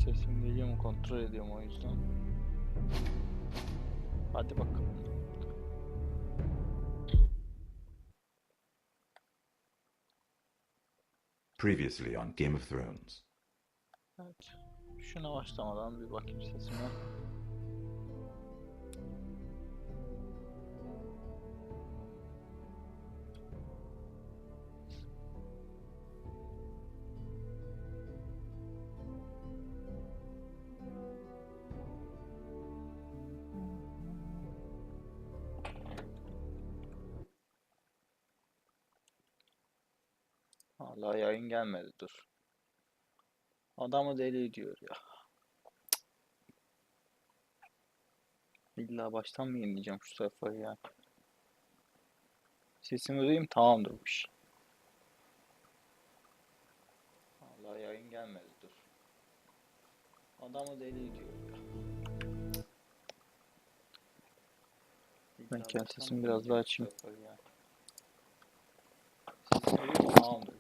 Sesim geliyor mu kontrol ediyorum o yüzden. Hadi bakalım. Previously on Game of Thrones. Evet. Şuna başlamadan bir bakayım sesime. Hala yayın gelmedi, dur. Adamı deli ediyor ya. İlla baştan mı yenileyeceğim şu sayfayı ya? Sesimi duyayım, tamamdır bu iş. Hala yayın gelmedi, dur. Adamı deli ediyor ya. Ben kendi sesimi biraz daha açayım. Sesimi duyayım, tamamdır.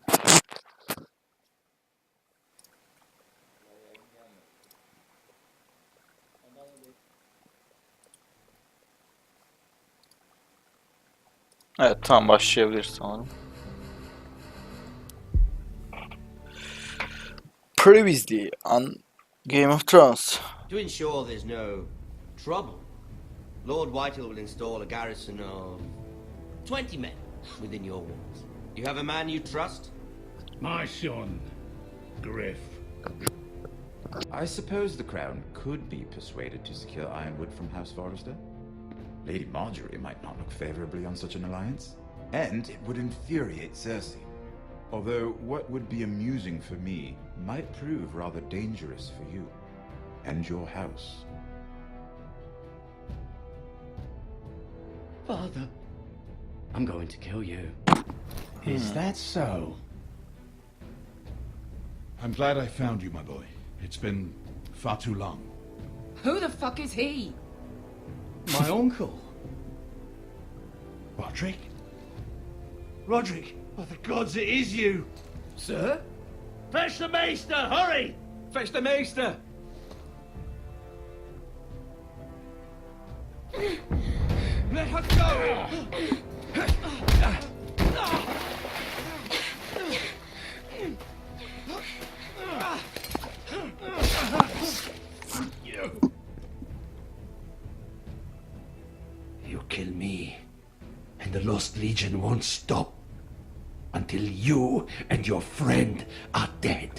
Evet, tamam, başlayabiliriz sanırım. Previously on Game of Thrones. To ensure there's no trouble, Lord Whitehall will install a garrison of 20 men within your walls. You have a man you trust? My son, Griff. I suppose the Crown could be persuaded to secure Ironwood from House Forrester. Lady Marjorie might not look favorably on such an alliance, and it would infuriate Cersei. Although what would be amusing for me might prove rather dangerous for you and your house. Father, I'm going to kill you. Is that so? I'm glad I found you, my boy. It's been far too long. Who the fuck is he? My uncle. Roderick? Roderick! By the gods, it is you! Sir? Fetch the maester, hurry! Fetch the maester! Let her go! You kill me, and the Lost Legion won't stop until you and your friend are dead.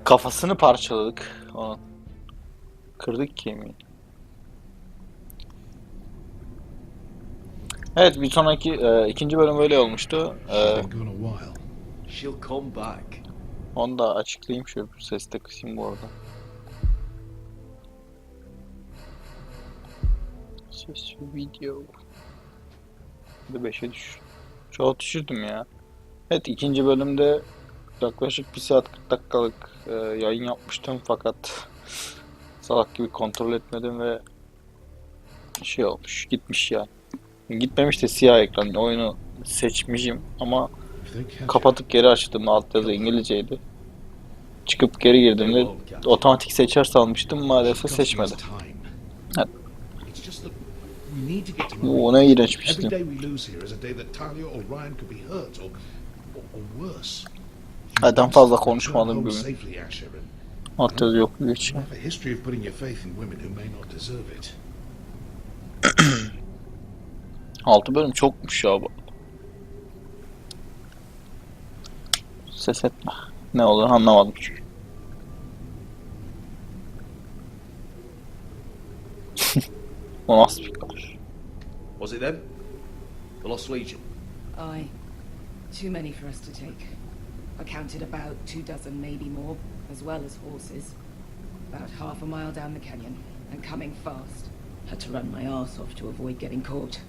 Kafasını parçaladık. Onun. Kırdık kemiğini. Evet, bir sonraki ikinci bölüm böyle olmuştu. Been gone a while. She'll come back. Onu da açıklayayım, şöyle bir seste kısayım bu arada. Ses video. Bir de 5'e düşür. Çok düşürdüm ya. Evet, ikinci bölümde yaklaşık 1 saat 40 dakikalık yayın yapmıştım fakat salak gibi kontrol etmedim ve şey olmuş, gitmiş yani. Gitmemiş de siyah ekran, oyunu seçmişim ama If they catch kapatıp geri açtım, alt yazı İngilizceydi. Çıkıp geri girdiğimde otomatik seçer sanmıştım, maalesef seçmedi. Evet. It's just that we need to get to Bu ne iğrenç bir Every şey. day we lose here is a day that Talia or Ryan could be hurt or worse. Zaten fazla Return konuşmadım home bugün. safely, Asher, and Alt yazı yok bir için. you have a history of putting your faith in women who may not deserve it. 6 bölüm çokmuş ya bu. Ses etme. Ne olduğunu anlamadım çünkü. O nasıl bir kadar? Was it them? The Lost Legion? Aye. Too many for us to take. I counted about 24, maybe more, as well as horses. About half a mile down the canyon, and coming fast. Had to run my arse off to avoid getting caught.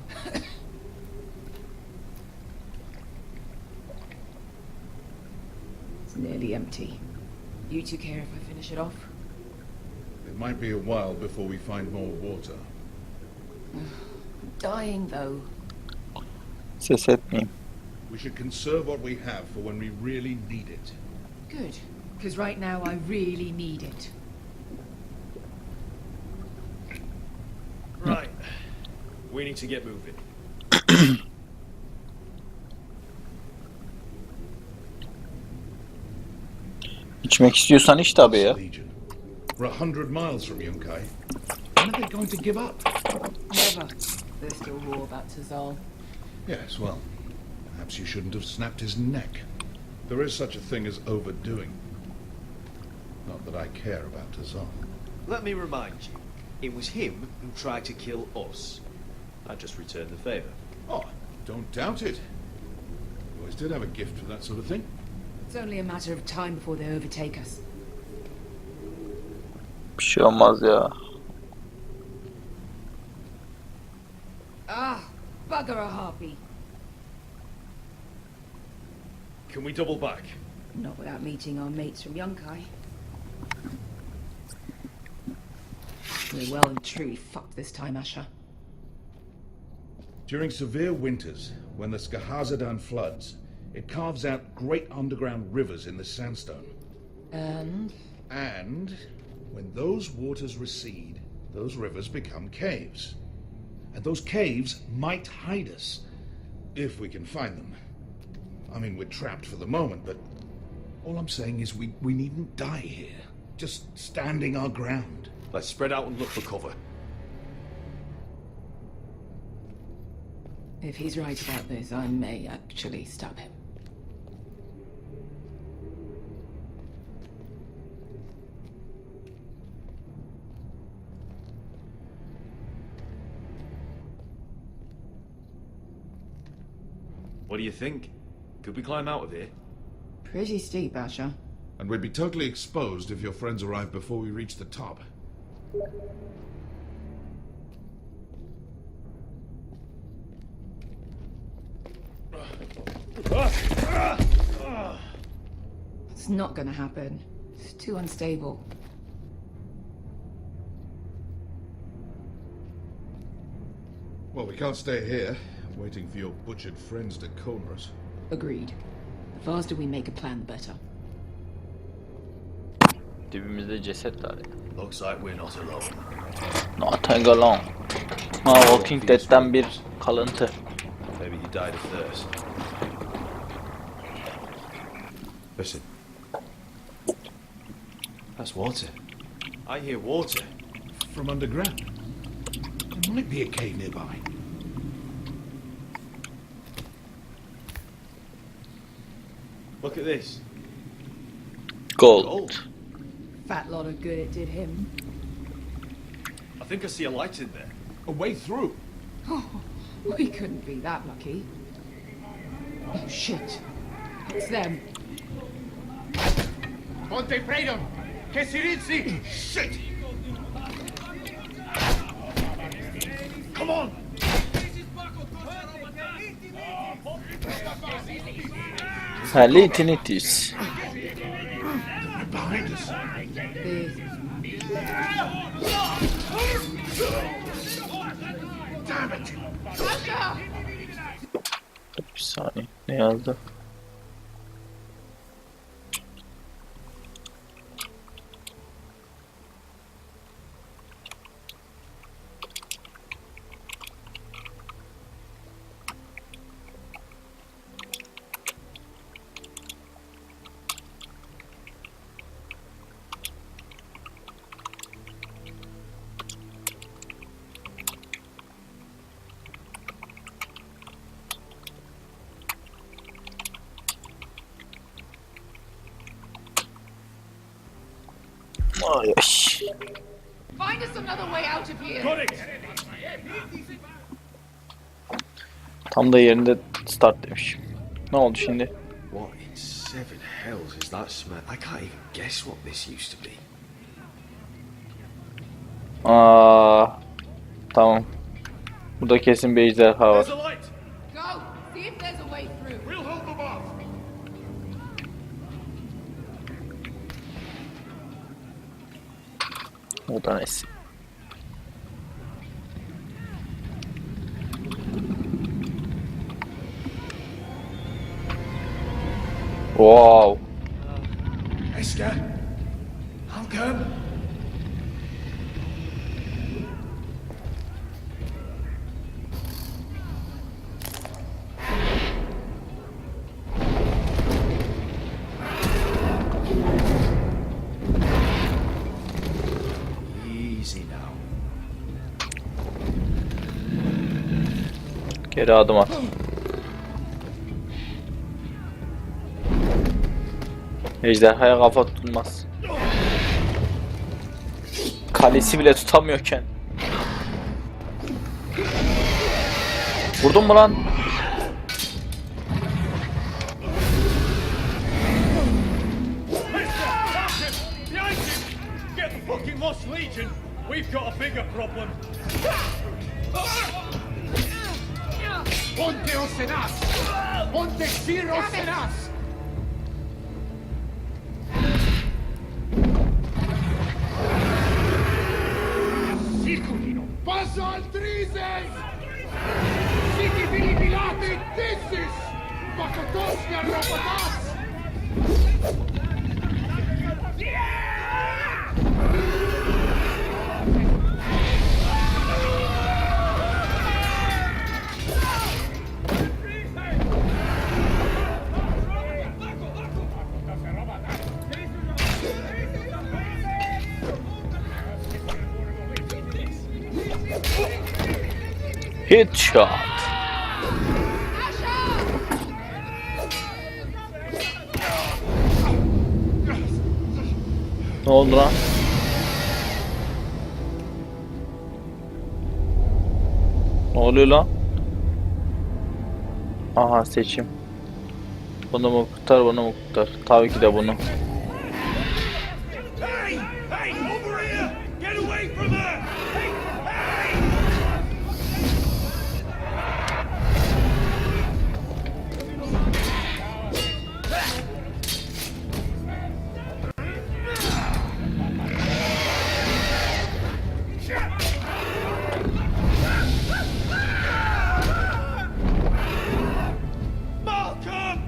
It's nearly empty. You two care if I finish it off? It might be a while before we find more water. Dying, though. Ses etmeyeyim. We should conserve what we have for when we really need it. Good. Because right now I really need it. Right. We need to get moving. İçmek istiyorsan iç tabii ya. Legion. We're 100 miles from Yunkai. When are they going to give up? Never. There's still war about Tazal. Yes, well, perhaps you shouldn't have snapped his neck. There is such a thing as overdoing. Not that I care about Tazal. Let me remind you, it was him who tried to kill us. I just returned the favor. Oh, don't doubt it. You always did have a gift for that sort of thing. It's only a matter of time before they overtake us. Bir şey olmaz ya. Ah, bugger a harpy. Can we double back? Not without meeting our mates from Yunkai. We're well and truly fucked this time, Asher. During severe winters, when the Skahazadan floods, it carves out great underground rivers in the sandstone. And? And when those waters recede, those rivers become caves. And those caves might hide us, if we can find them. I mean, we're trapped for the moment, but all I'm saying is we needn't die here. Just standing our ground. Let's spread out and look for cover. If he's right about this, I may actually stab him. What do you think? Could we climb out of here? Pretty steep, Asher. And we'd be totally exposed if your friends arrive before we reach the top. It's not gonna happen. It's too unstable. Well, we can't stay here, waiting for your butchered friends to corner us. Agreed. The faster we make a plan, the better. Dibimizde ceset var ya. Looks like we're not alone. Not alone. Ha, Walking Dead'den bir kalıntı. Maybe he died of thirst. Listen. That's water. I hear water. From underground. There might be a cave nearby. Look at this. Gold. Fat lot of good it did him. I think I see a light in there. A way through. We couldn't be that lucky. Oh shit. It's them. Ponte freedom! Che si rizzi! Shit! Come on! Halitinitis. Behind us. Damn it! Bir saniye. Ne yazdı? Ay ay. Find us another way out of here. Tam da yerinde start demiş. Ne oldu şimdi? What in seven hells is that smell? I can't even guess what this used to be. Aa, tamam. Burada kesin bir ejderha var. There's a light. Go! See if there's a way through. We'll hold them off. O da neyse. Wow. Esther, Malcolm. Easy now. Geri adım at. Ejderhaya kafa tutulmaz. Kalesi bile tutamıyorken. Vurdun mu lan? Get the fucking Lost Legion! We've got a bigger problem! Ponte Osenas! Ponte Sir Osenas! Siculino! Paso al Trises! Siki Bilipilati Tissis! Pakatosnia Ropatas! Headshot. Ne oldu lan? Ne oluyor lan? Aha seçim. Bunu mu kurtar, bunu mu kurtar? Tabii ki de bunu. Hey! Hey! Over here! Get away from her! Hey! Hey! Malcolm!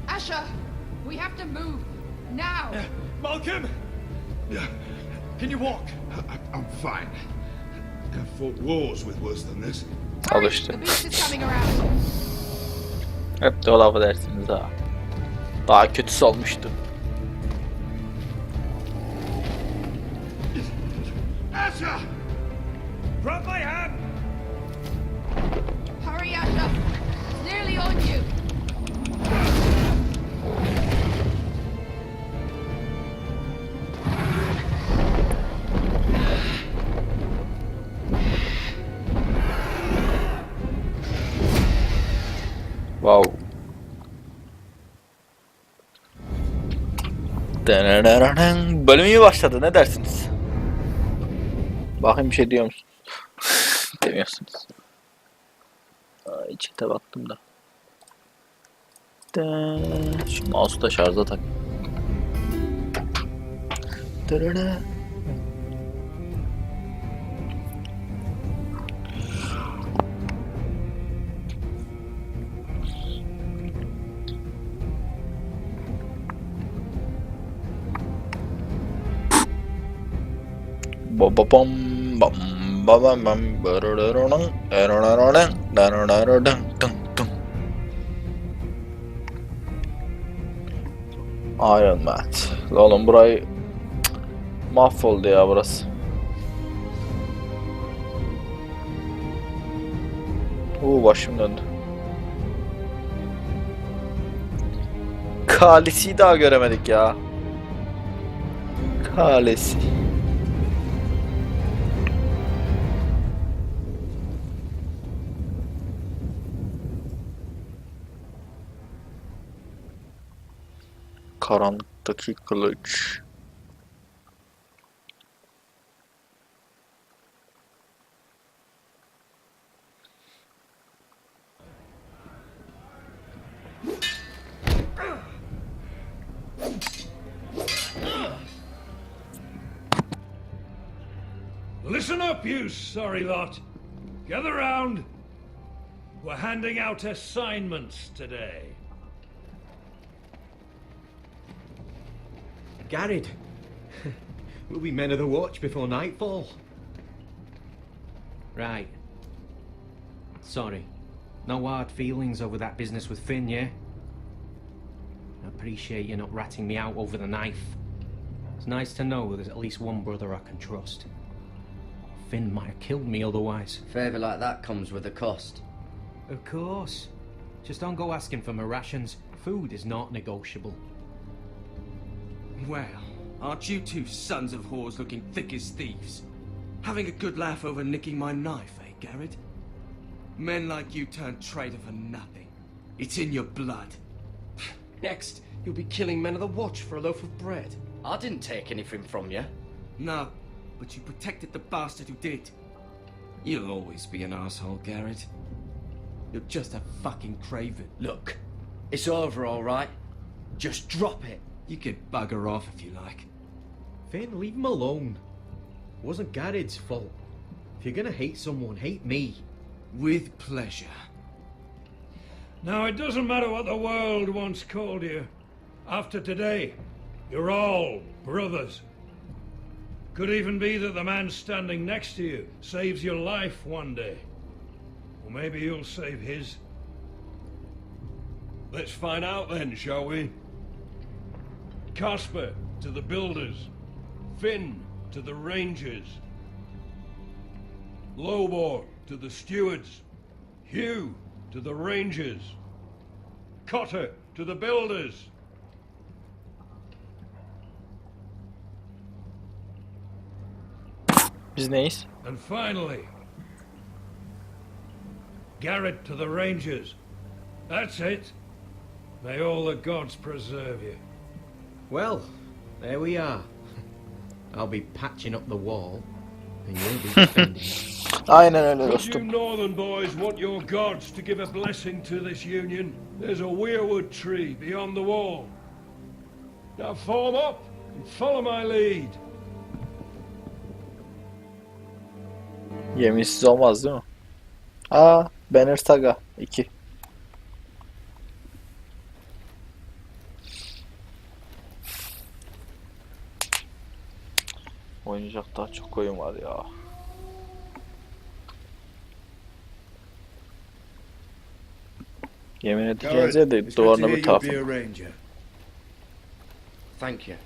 Asher, we have to move now. Malcolm! Can you walk? I'm fine. I've fought wars with worse than this. Al Hurry, işte. the beast is coming around. Hep de laf edersiniz ha. Daha kötüsü olmuştu. Asher! Drop my hand! Hurry, Asher. It's nearly on you. Wow. Bölüm iyi başladı. Ne dersiniz? Bakayım bir şey diyor musunuz? Demiyorsunuz. Çete baktım da. Şu mouse'u da şarja tak. Bam bam bam bam Iron Man. Oğlum burayı mahvoldu ya burası. Başım döndü. Kalesi'yi daha göremedik ya. Kalesi. Karanlıktaki kılıç. Listen up, you sorry lot. Gather round. We're handing out assignments today. Garrett. We'll be men of the watch before nightfall. Right. Sorry. No hard feelings over that business with Finn, yeah? I appreciate you not ratting me out over the knife. It's nice to know there's at least one brother I can trust. Finn might have killed me otherwise. Favour like that comes with a cost. Of course. Just don't go asking for my rations. Food is not negotiable. Well, aren't you two sons of whores looking thick as thieves? Having a good laugh over nicking my knife, eh, Garrett? Men like you turn traitor for nothing. It's in your blood. Next, you'll be killing men of the watch for a loaf of bread. I didn't take anything from you. No, but you protected the bastard who did. You'll always be an asshole, Garrett. You're just a fucking craven. Look, it's over, all right? Just drop it. You can bugger off if you like. Finn, leave him alone. It wasn't Garrett's fault. If you're gonna hate someone, hate me. With pleasure. Now, it doesn't matter what the world once called you. After today, you're all brothers. Could even be that the man standing next to you saves your life one day. Or maybe you'll save his. Let's find out then, shall we? Casper to the builders. Finn to the rangers. Lobor to the stewards. Hugh to the rangers. Cotter to the builders. Biz neyiz? And finally, Garrett to the rangers. That's it. May all the gods preserve you. Well, there we are. I'll be patching up the wall, and you'll be defending it. Aynen öyle Would you dostum. northern boys want your gods to give a blessing to this union? There's a weirwood tree beyond the wall. Now form up and follow my lead. Yemişsiz olmaz değil mi? Aa, Banner Saga 2. Oynayacak daha çok oyun var ya. Yemin edeceğinize de duvarına bir tuhaf. Thank you.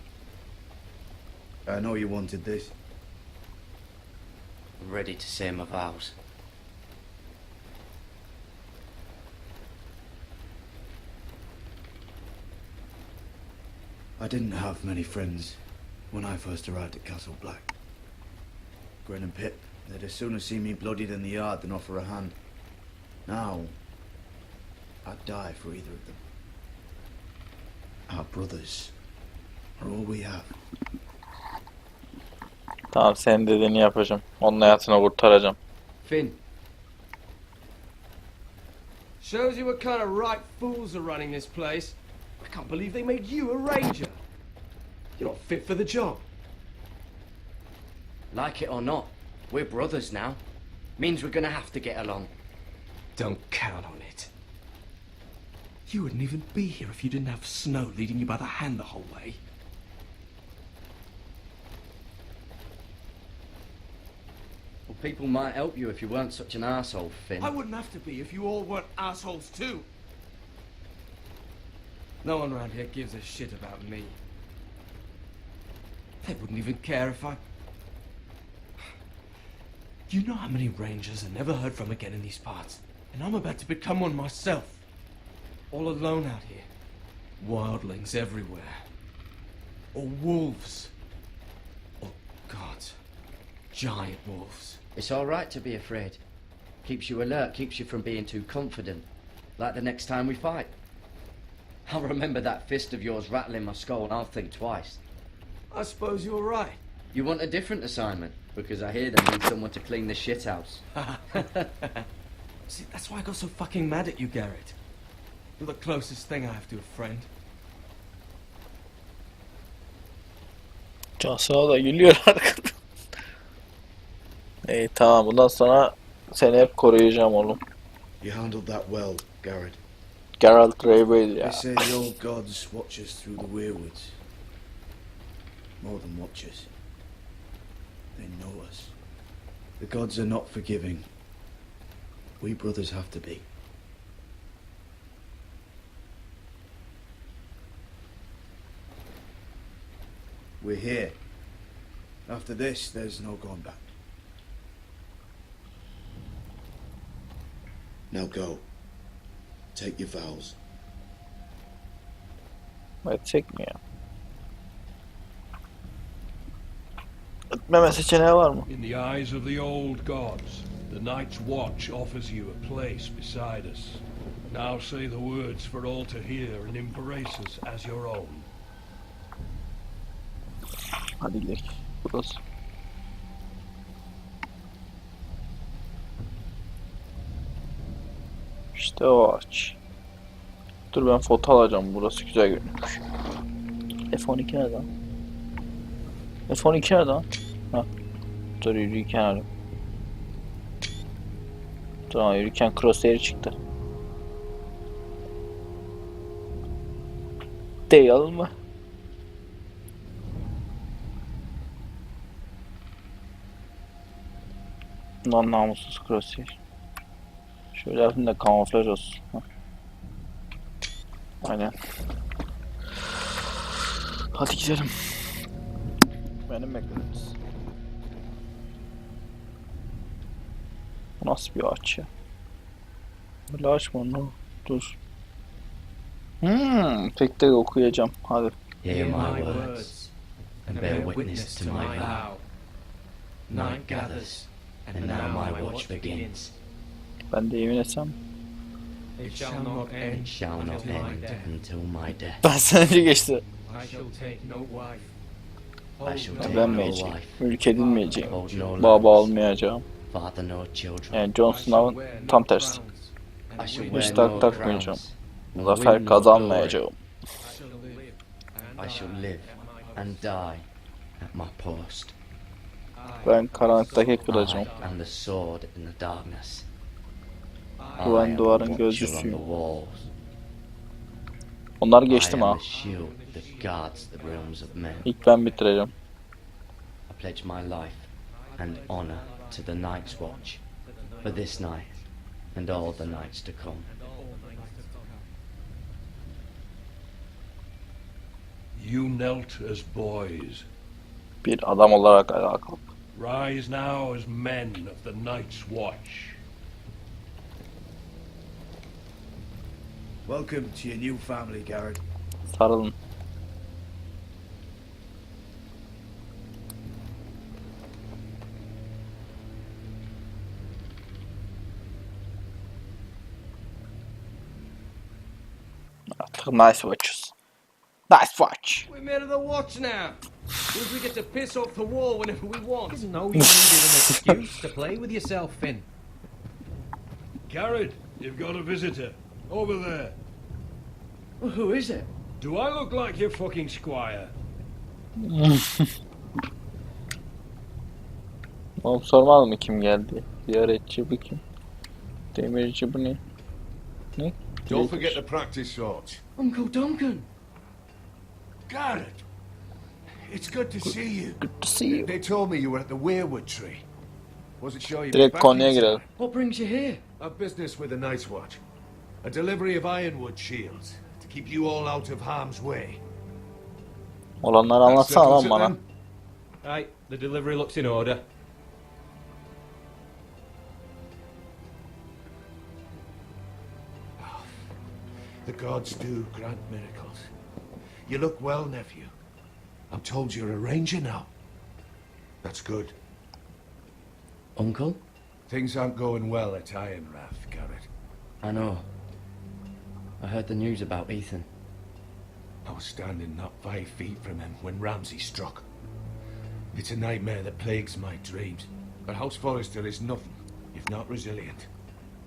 I know you wanted this. I'm ready to say my vows. I didn't have many friends when I first arrived at Castle Black. Grin and Pip, they'd as soon see me bloodied in the yard than offer a hand. Now, I'd die for either of them. Our brothers are all we have. Tamam, senin dediğini yapacağım. Onun hayatını kurtaracağım. Finn. Shows you what kind of right fools are running this place. I can't believe they made you a ranger. You're not fit for the job. Like it or not, we're brothers now. Means we're gonna have to get along. Don't count on it. You wouldn't even be here if you didn't have Snow leading you by the hand the whole way. Well, people might help you if you weren't such an arsehole, Finn. I wouldn't have to be if you all weren't assholes too. No one around here gives a shit about me. They wouldn't even care if I... You know how many rangers I never heard from again in these parts? And I'm about to become one myself. All alone out here. Wildlings everywhere. Or wolves. Or gods. Giant wolves. It's all right to be afraid. Keeps you alert, keeps you from being too confident. Like the next time we fight. I'll remember that fist of yours rattling my skull and I'll think twice. I suppose you're right. You want a different assignment? Because I hear they need someone to clean the shithouse. See, that's why I got so fucking mad at you, Garrett. You're the closest thing I have to a friend. Cansına da gülüyor arkada. İyi tamam, bundan sonra seni hep koruyacağım oğlum. You handled that well, Garrett. Geralt Reveal ya. They say the old gods watch us through the weirwoods. more than watchers. They know us. The gods are not forgiving. We brothers have to be. We're here. After this, there's no going back. Now go. Take your vows. Etmek mi ya? Etmeme seçeneği var mı? In the eyes of the old gods, the Night's Watch offers you a place beside us. Now say the words for all to hear and embrace us as your own. Hadi gidelim. Burası. İşte o ağaç. Dur ben foto alacağım. Burası güzel görünüyor. F12 nerede lan? F12 nerede lan? Ha. Dur yürürken arıyorum. Tamam yürürken crosshair çıktı. Değil mi? Lan namussuz crosshair. Şöyle yapayım da kamuflaj olsun. Heh. Aynen. Hadi gidelim. Benim beklememiz. Bu nasıl bir ağaç ya? Böyle ağaç mı onu? Dur. Tek tek okuyacağım. Hadi. Hear my words, and bear witness to my vow. Night gathers, and now my watch begins. Ben de yemin etsem. It shall not end, It shall not end until my death. Ben sana önce geçti. I shall take no wife. I shall take no Evlenmeyeceğim. wife. Mülk edinmeyeceğim. Hold no Baba lands. olmayacağım. Father no children. Yani Jon Snow'un tam tersi. I shall Hiç wear tak no takmayacağım. crowns. and Zafer win no kazanmayacağım. glory. I shall live and die at my post. Ben karanlıktaki kılıcım. I am the sword in the darkness. Bu ben I am duvarın the watcher on gözcüsüyüm. the walls. Onları I geçtim am ha. the shield that guards the realms of men. İlk ben bitireceğim. I pledge my life and honor to the Night's Watch for this night and all the nights to come. You knelt as boys. Bir adam olarak ayağa kalk. Rise now as men of the Night's Watch. Welcome to your new family, Garrett. Sarılın. Artık nice watches. Nice watch. We're men of the watch now. Means we get to piss off the wall whenever we want. Didn't know you needed an excuse to play with yourself, Finn. Garrett, you've got a visitor. Over there. Well, who is it? Do I look like your fucking squire? Oğlum sormadım mı kim geldi? Ziyaretçi bu kim? Demirci bu ne? Ne? Don't forget to practice swords. Uncle Duncan. Garrett, it's good to see you. Good to see you. They told me you were at the Weirwood tree. Wasn't sure you'd be Direkt back konuya in girelim. time. What brings you here? A business with the Night's Watch. A delivery of ironwood shields to keep you all out of harm's way. Olanları That anlatsana settles lan it bana. then? Right, the delivery looks in order. The gods do grant miracles. You look well, nephew. I'm told you're a ranger now. That's good. Uncle? Things aren't going well at Ironrath, Garrett. I know. I heard the news about Ethan. I was standing not 5 feet from him when Ramsay struck. It's a nightmare that plagues my dreams. But House Forrester is nothing if not resilient.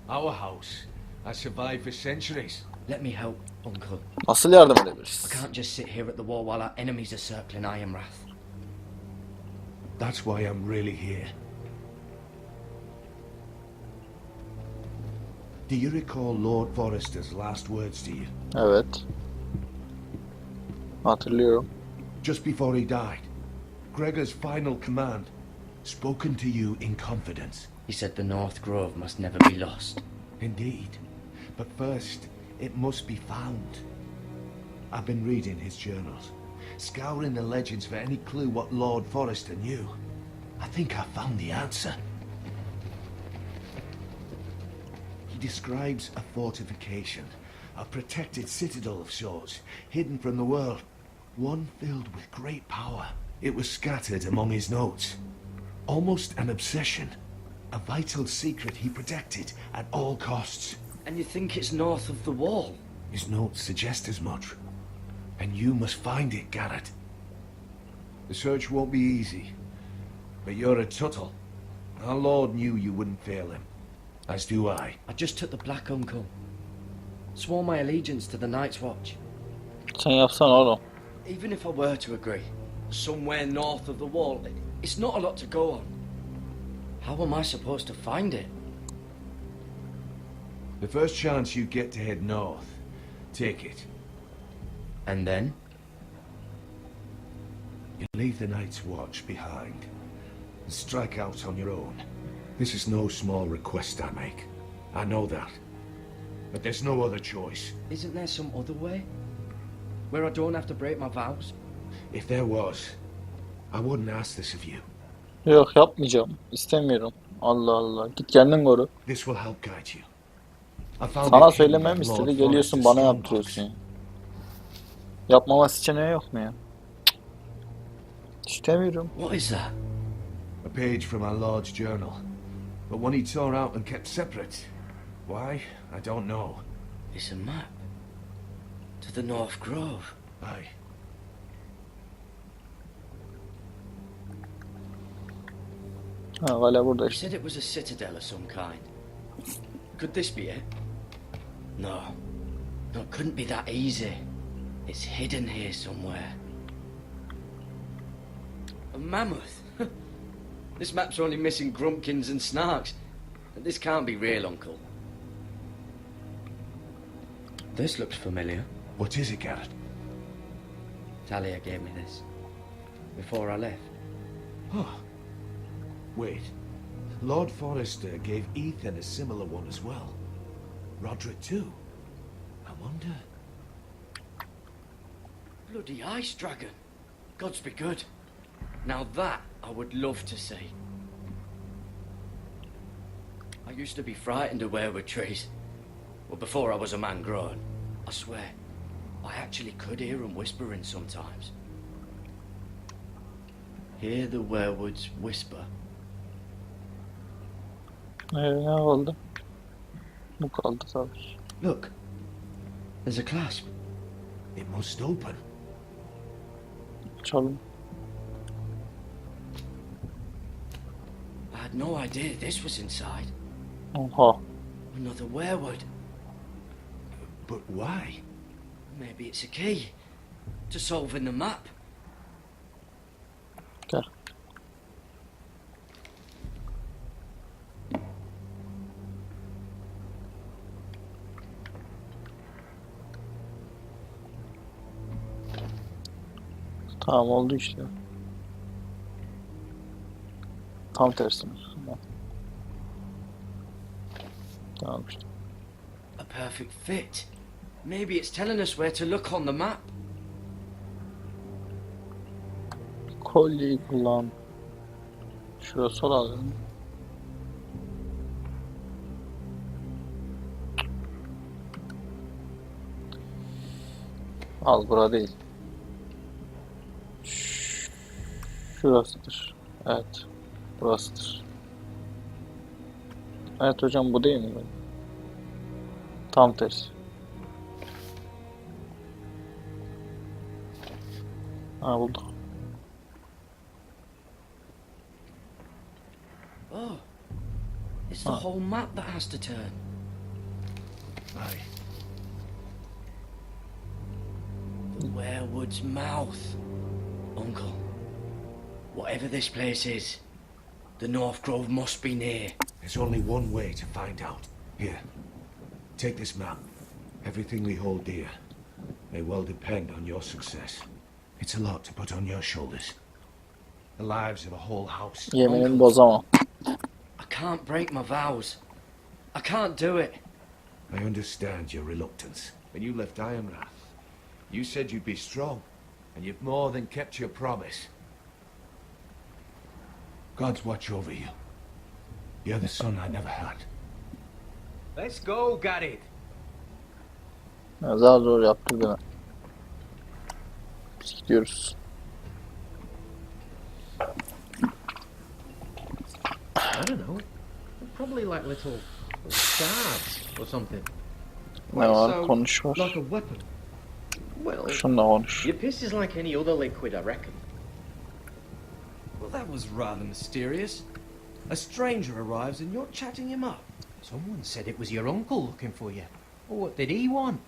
Our house has survived for centuries. Let me help, Uncle. Nasıl yardım I edebiliriz? can't just sit here at the wall while our enemies are circling Ironrath. That's why I'm really here. Do you recall Lord Forrester's last words to you? Evet. Hatırlıyorum. Just before he died, Gregor's final command, spoken to you in confidence. He said the North Grove must never be lost. Indeed. But first, it must be found. I've been reading his journals, scouring the legends for any clue what Lord Forrester knew. I think I found the answer. He describes a fortification, a protected citadel of sorts, hidden from the world, one filled with great power. It was scattered among his notes. Almost an obsession. A vital secret he protected at all costs. And you think it's north of the wall? His notes suggest as much. And you must find it, Garrett. The search won't be easy. But you're a Tuttle. Our Lord knew you wouldn't fail him. As do I. I just took the black, Uncle. Swore my allegiance to the Night's Watch. Sen yapsana oğlum. Even if I were to agree, somewhere north of the wall, it's not a lot to go on. How am I supposed to find it? The first chance you get to head north, take it. And then? You leave the Night's Watch behind and strike out on your own. This is no small request I make. I know that. But there's no other choice. Isn't there some other way? Where I don't have to break my vows? If there was, I wouldn't ask this of you. Yok yapmayacağım. İstemiyorum. Allah Allah. Git kendin koru. This will help guide you. I found Sana it hidden söylemem at Lord istedi. Geliyorsun Forrester's bana strongbox. yaptırıyorsun ya. Yapmama seçeneği yok mu ya? Cık. İstemiyorum. What is that? A page from our Lord's journal. But one he tore out and kept separate. Why? I don't know. It's a map. To the North Grove. Aye. Ha kale burada He işte. said it was a citadel of some kind. Could this be it? No. No, it couldn't be that easy. It's hidden here somewhere. A mammoth? This map's only missing grumpkins and snarks. This can't be real, Uncle. This looks familiar. What is it, Garrett? Talia gave me this. Before I left. Oh. Wait. Lord Forrester gave Ethan a similar one as well. Roderick too. I wonder... Bloody ice dragon. Gods be good. Now that I would love to see. I used to be frightened of weirwood trees. Well, before I was a man grown. I swear, I actually could hear them whispering sometimes. Hear the werewoods whisper. Ne oldu? Bu kaldı tabii. Look, there's a clasp. It must open. Çalın. I had no idea this was inside. Oha. Another werewood. But why? Maybe it's a key to solving the map. Gel. Tamam oldu işte. Tam tersine. Tamam işte. A perfect fit. Maybe it's telling us where to look on the map. Kolyeyi kullan. Şurası lazım. Al bura değil. Şurasıdır. Evet. Burasıdır. Evet hocam bu değil mi? Tam tersi. Ha bulduk. Oh, it's the Ah. whole map that has to turn. Aye. The werewood's mouth. Uncle, whatever this place is, the North Grove must be near. There's only one way to find out. Here. Take this map. Everything we hold dear may well depend on your success. It's a lot to put on your shoulders. The lives of a whole house. Yeminimi bozamam. I can't break my vows. I can't do it. I understand your reluctance. When you left Ironrath, you said you'd be strong, and you've more than kept your promise. God's watch over you. You're the son I never had. Let's go, Garrett. Ya zar zor yaptı beni. Biz gidiyoruz. I don't know. Probably like little stabs or something. Ne var? Konuş var. Like a weapon. Well, Şununla konuş. your piss is like any other liquid, I reckon. Well, that was rather mysterious. A stranger arrives and you're chatting him up. Someone said it was your uncle looking for you. What did he want?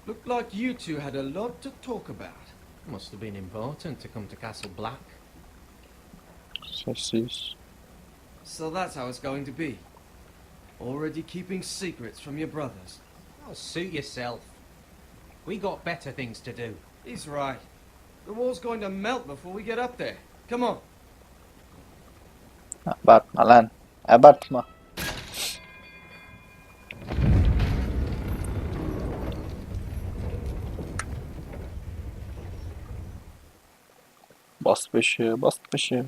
Looked like you two had a lot to talk about. Must have been important to come to Castle Black. Sessiz. So that's how it's going to be. Already keeping secrets from your brothers. Oh, suit yourself. We got better things to do. He's right. The wall's going to melt before we get up there. Come on. Abartma lan. Abartma. Bas peşi, bas peşi.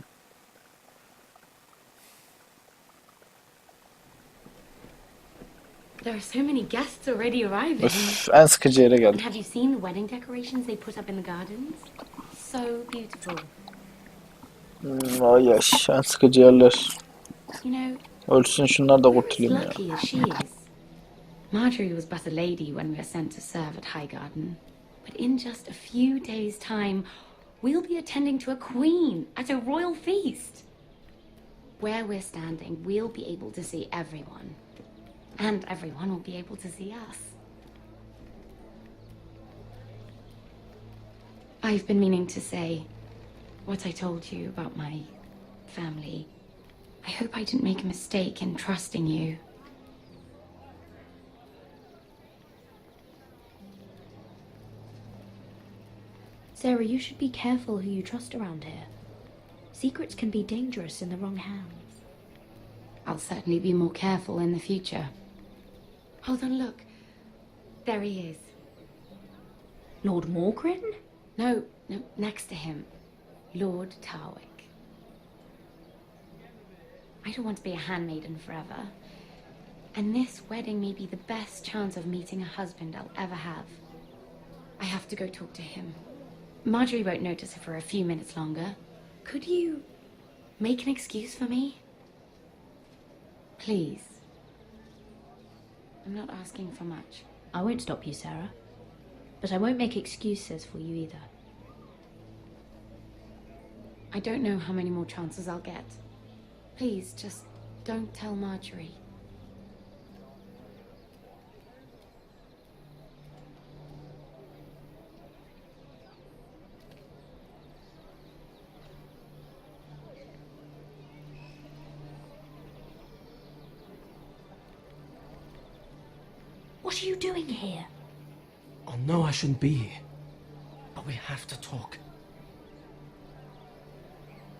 There are so many guests already arriving. Öf, en sıkıcı yere And geldim. have you seen the wedding decorations they put up in the gardens? So beautiful. Ay yaş, en sıkıcı yerler. You know, Ölsün şunlar da we're as kurtulayım ya. lucky as she is. Marjorie was but a lady when we were sent to serve at Highgarden. But in just a few days' time, we'll be attending to a queen at a royal feast. Where we're standing, we'll be able to see everyone. And everyone will be able to see us. I've been meaning to say what I told you about my family. I hope I didn't make a mistake in trusting you. Sarah, you should be careful who you trust around here. Secrets can be dangerous in the wrong hands. I'll certainly be more careful in the future. Hold on, look. There he is. Lord Morgrin? No, next to him. Lord Tarwick. I don't want to be a handmaiden forever. And this wedding may be the best chance of meeting a husband I'll ever have. I have to go talk to him. Marjorie won't notice it for a few minutes longer. Could you make an excuse for me? Please. I'm not asking for much. I won't stop you, Sarah. But I won't make excuses for you either. I don't know how many more chances I'll get. Please, just don't tell Marjorie. What are you doing here? I know I shouldn't be here, but we have to talk.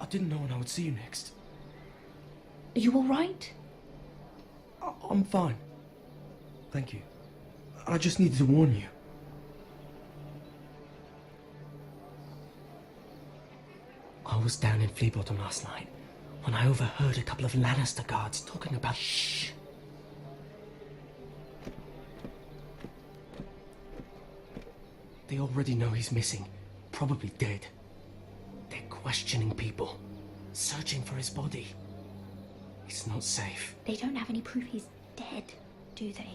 I didn't know when I would see you next. Are you all right? I'm fine. Thank you. I just needed to warn you. I was down in Fleabottom last night when I overheard a couple of Lannister guards talking about... Shh! They already know he's missing, probably dead. They're questioning people, searching for his body. It's not safe. They don't have any proof he's dead, do they?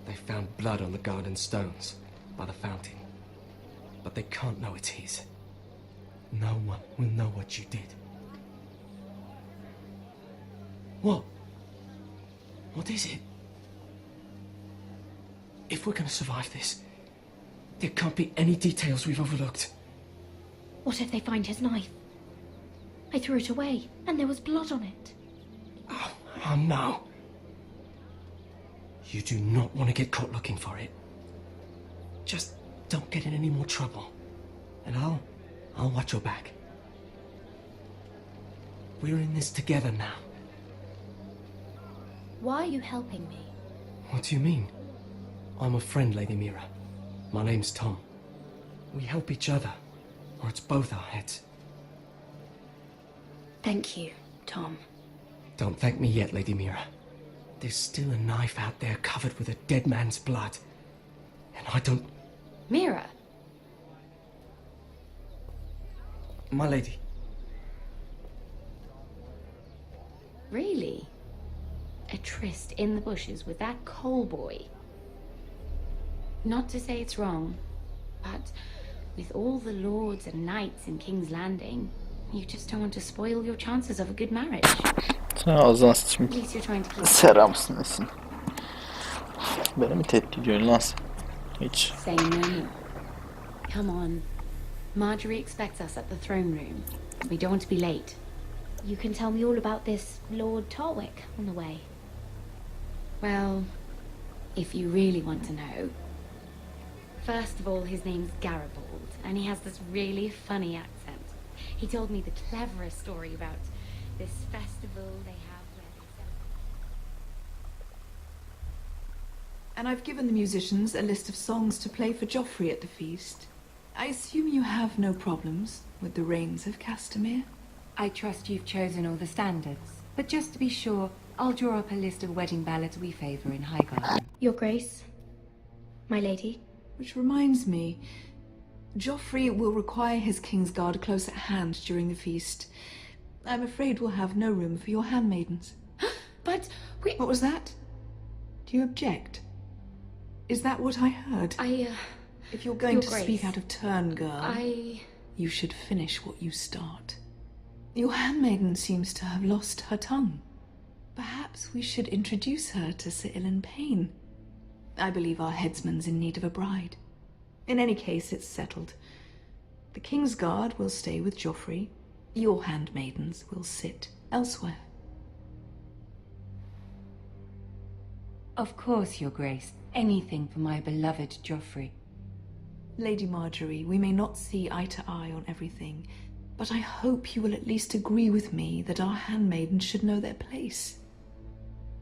They found blood on the garden stones by the fountain, but they can't know it's his. No one will know what you did. What? What is it? If we're gonna survive this, there can't be any details we've overlooked. What if they find his knife? I threw it away, and there was blood on it. Oh no. You do not want to get caught looking for it. Just don't get in any more trouble. And I'll watch your back. We're in this together now. Why are you helping me? What do you mean? I'm a friend, Lady Mira. My name's Tom. We help each other, or it's both our heads. Thank you, Tom. Don't thank me yet, Lady Mira. There's still a knife out there covered with a dead man's blood. And I don't... Mira! My lady. Really? A tryst in the bushes with that coal boy? Not to say it's wrong, but with all the lords and knights in King's Landing, you just don't want to spoil your chances of a good marriage. Sen ağzına At sıçayım. least you're trying to keep... Seramsın Esin. Beni mi tehdit ediyorsun lan sen? Hiç. Say no more. Come on. Marjorie expects us at the throne room. We don't want to be late. You can tell me all about this Lord Tarwick on the way. Well, if you really want to know. First of all, his name's Garibaldi, and he has this really funny accent. He told me the cleverest story about this festival they have where they celebrate. And I've given the musicians a list of songs to play for Joffrey at the feast. I assume you have no problems with the Rains of Castamere? I trust you've chosen all the standards, but just to be sure, I'll draw up a list of wedding ballads we favour in Highgarden. Your Grace, my lady. Which reminds me, Joffrey will require his Kingsguard close at hand during the feast. I'm afraid we'll have no room for your handmaidens. But we... What was that? Do you object? Is that what I heard? If you're going Your to Grace, speak out of turn, girl, you should finish what you start. Your handmaiden seems to have lost her tongue. Perhaps we should introduce her to Sir Ilan Payne. I believe our headsman's in need of a bride. In any case, it's settled. The Kingsguard will stay with Joffrey. Your handmaidens will sit elsewhere. Of course, Your Grace. Anything for my beloved Joffrey. Lady Marjorie, we may not see eye to eye on everything, but I hope you will at least agree with me that our handmaidens should know their place.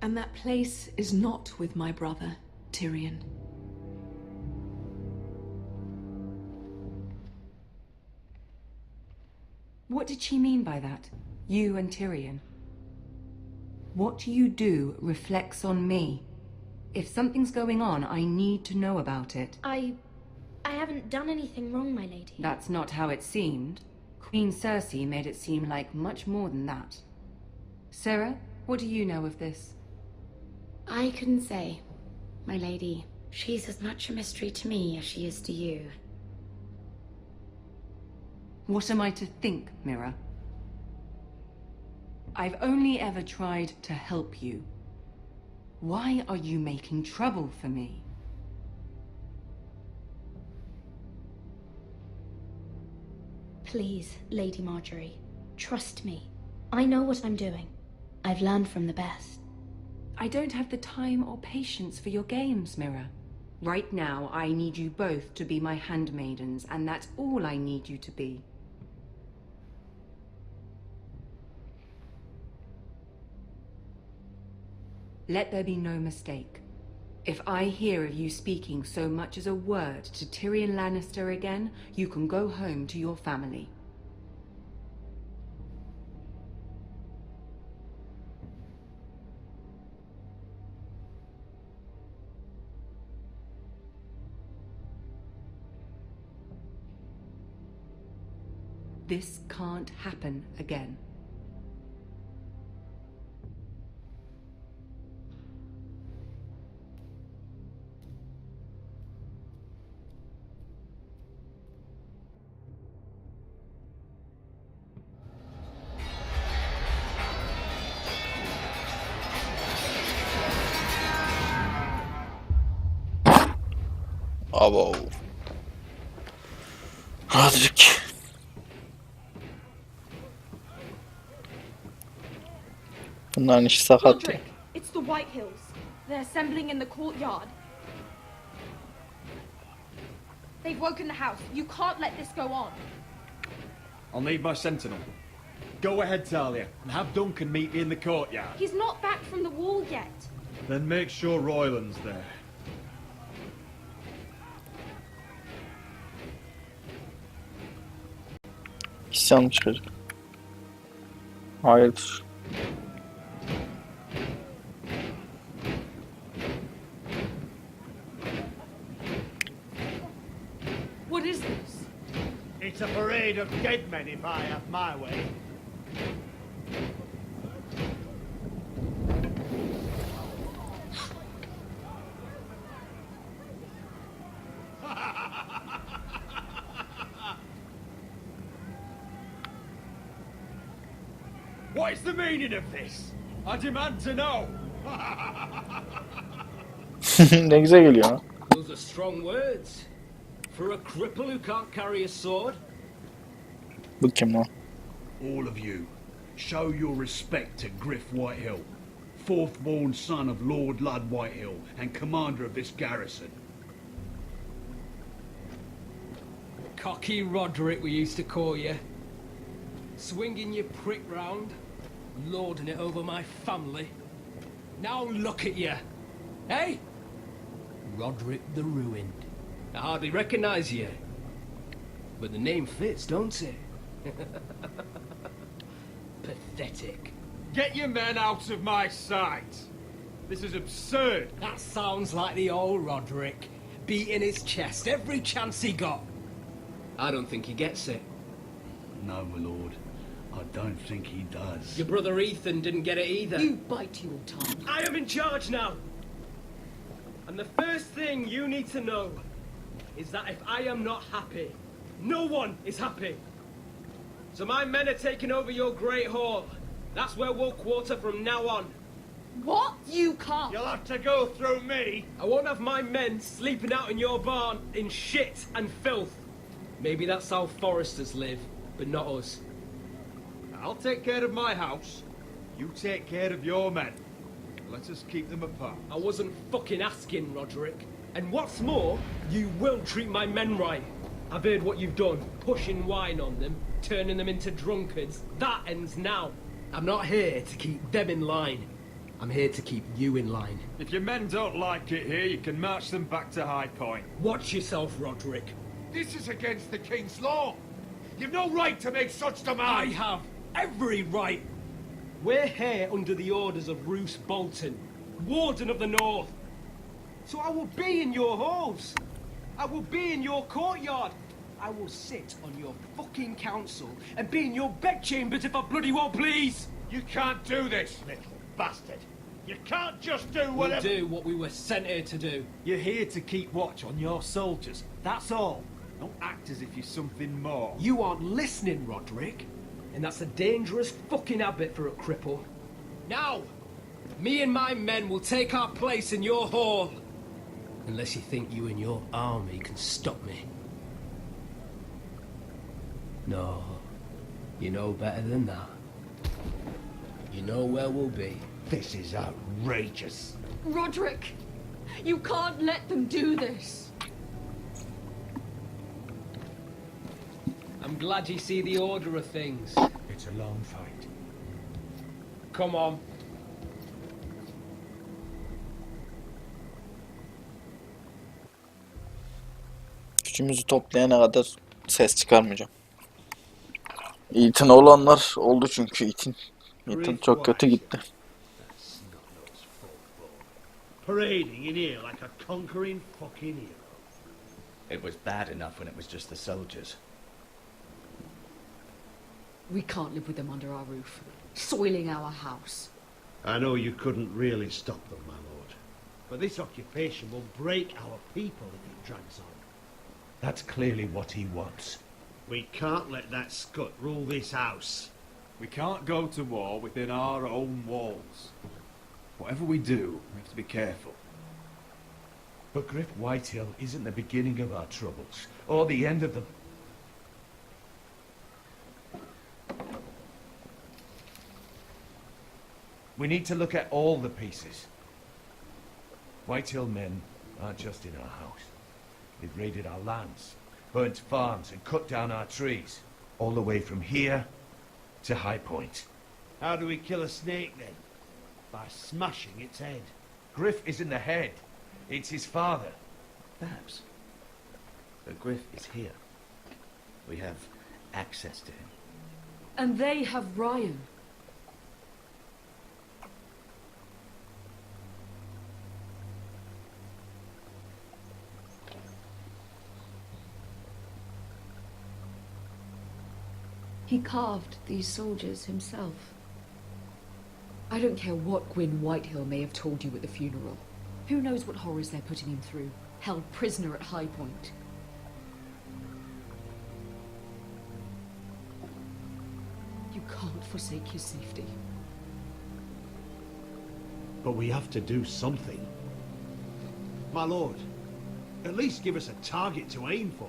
And that place is not with my brother, Tyrion. What did she mean by that? You and Tyrion? What you do reflects on me. If something's going on, I need to know about it. I haven't done anything wrong, my lady. That's not how it seemed. Queen Cersei made it seem like much more than that. Sarah, what do you know of this? I couldn't say, my lady. She's as much a mystery to me as she is to you. What am I to think, Mira? I've only ever tried to help you. Why are you making trouble for me? Please, Lady Marjorie, trust me. I know what I'm doing. I've learned from the best. I don't have the time or patience for your games, Mira. Right now, I need you both to be my handmaidens, and that's all I need you to be. Let there be no mistake. If I hear of you speaking so much as a word to Tyrion Lannister again, you can go home to your family. This can't happen again. Abo. Azıcık. Bunların işi sakat ya. It's the White Hills. They're assembling in the courtyard. They've woken the house. You can't let this go on. I'll need my sentinel. Go ahead, Talia, and have Duncan meet you in the courtyard. He's not back from the wall yet. Then make sure Royland's there. İsyan çıkacak. Hayırdır. What is this? It's a parade of dead men if I have my way. What is the meaning of this? I demand to know. Ne güzel geliyor ha. Those are strong words. For a cripple who can't carry a sword. Bu kim lan? All of you, show your respect to Griff Whitehill, fourth-born son of Lord Lud Whitehill and commander of this garrison. Cocky Roderick, we used to call you. Swinging your prick round, lording it over my family. Now look at you. Hey? Roderick the Ruined. I hardly recognise you. But the name fits, don't it? Pathetic. Get your men out of my sight. This is absurd. That sounds like the old Roderick, beating his chest every chance he got. I don't think he gets it. No, my lord. I don't think he does. Your brother Ethan didn't get it either. You bite your tongue. I am in charge now. And the first thing you need to know is that if I am not happy, no one is happy. So my men are taking over your Great Hall. That's where we'll quarter from now on. What? You can't. You'll have to go through me. I won't have my men sleeping out in your barn in shit and filth. Maybe that's how foresters live, but not us. I'll take care of my house. You take care of your men. Let us keep them apart. I wasn't fucking asking, Roderick. And what's more, you will treat my men right. I've heard what you've done, pushing wine on them, turning them into drunkards. That ends now. I'm not here to keep them in line. I'm here to keep you in line. If your men don't like it here, you can march them back to High Point. Watch yourself, Roderick. This is against the King's law. You've no right to make such demands. I have every right. We're here under the orders of Roose Bolton, Warden of the North. So I will be in your halls. I will be in your courtyard. I will sit on your fucking council and be in your bedchambers if I bloody well please. You can't do this, little bastard. You can't just do whatever... We'll do what we were sent here to do. You're here to keep watch on your soldiers. That's all. Don't act as if you're something more. You aren't listening, Roderick. And that's a dangerous fucking habit for a cripple. Now, me and my men will take our place in your hall. Unless you think you and your army can stop me. No, you know better than that. You know where we'll be. This is outrageous. Roderick, you can't let them do this. I'm glad you see the order of things. It's a long fight. Come on. Gücümüzü toplayana kadar ses çıkarmayacağım. Ethan olanlar oldu çünkü Ethan çok kötü gitti. Parading in here like a conquering fucking hero. It was bad enough when it was just the soldiers. We can't live with them under our roof, soiling our house. I know you couldn't really stop them, my lord. But this occupation will break our people if it drags on. That's clearly what he wants. We can't let that scut rule this house. We can't go to war within our own walls. Whatever we do, we have to be careful. But Griff Whitehill isn't the beginning of our troubles, or the end of them. We need to look at all the pieces. Whitehill men aren't just in our house. They've raided our lands, burnt farms and cut down our trees, all the way from here to High Point. How do we kill a snake then? By smashing its head. Griff isn't the head. It's his father. Perhaps. But Griff is here. We have access to him. And they have Ryan. He carved these soldiers himself. I don't care what Gwyn Whitehill may have told you at the funeral. Who knows what horrors they're putting him through, held prisoner at High Point. You can't forsake his safety. But we have to do something. My lord, at least give us a target to aim for.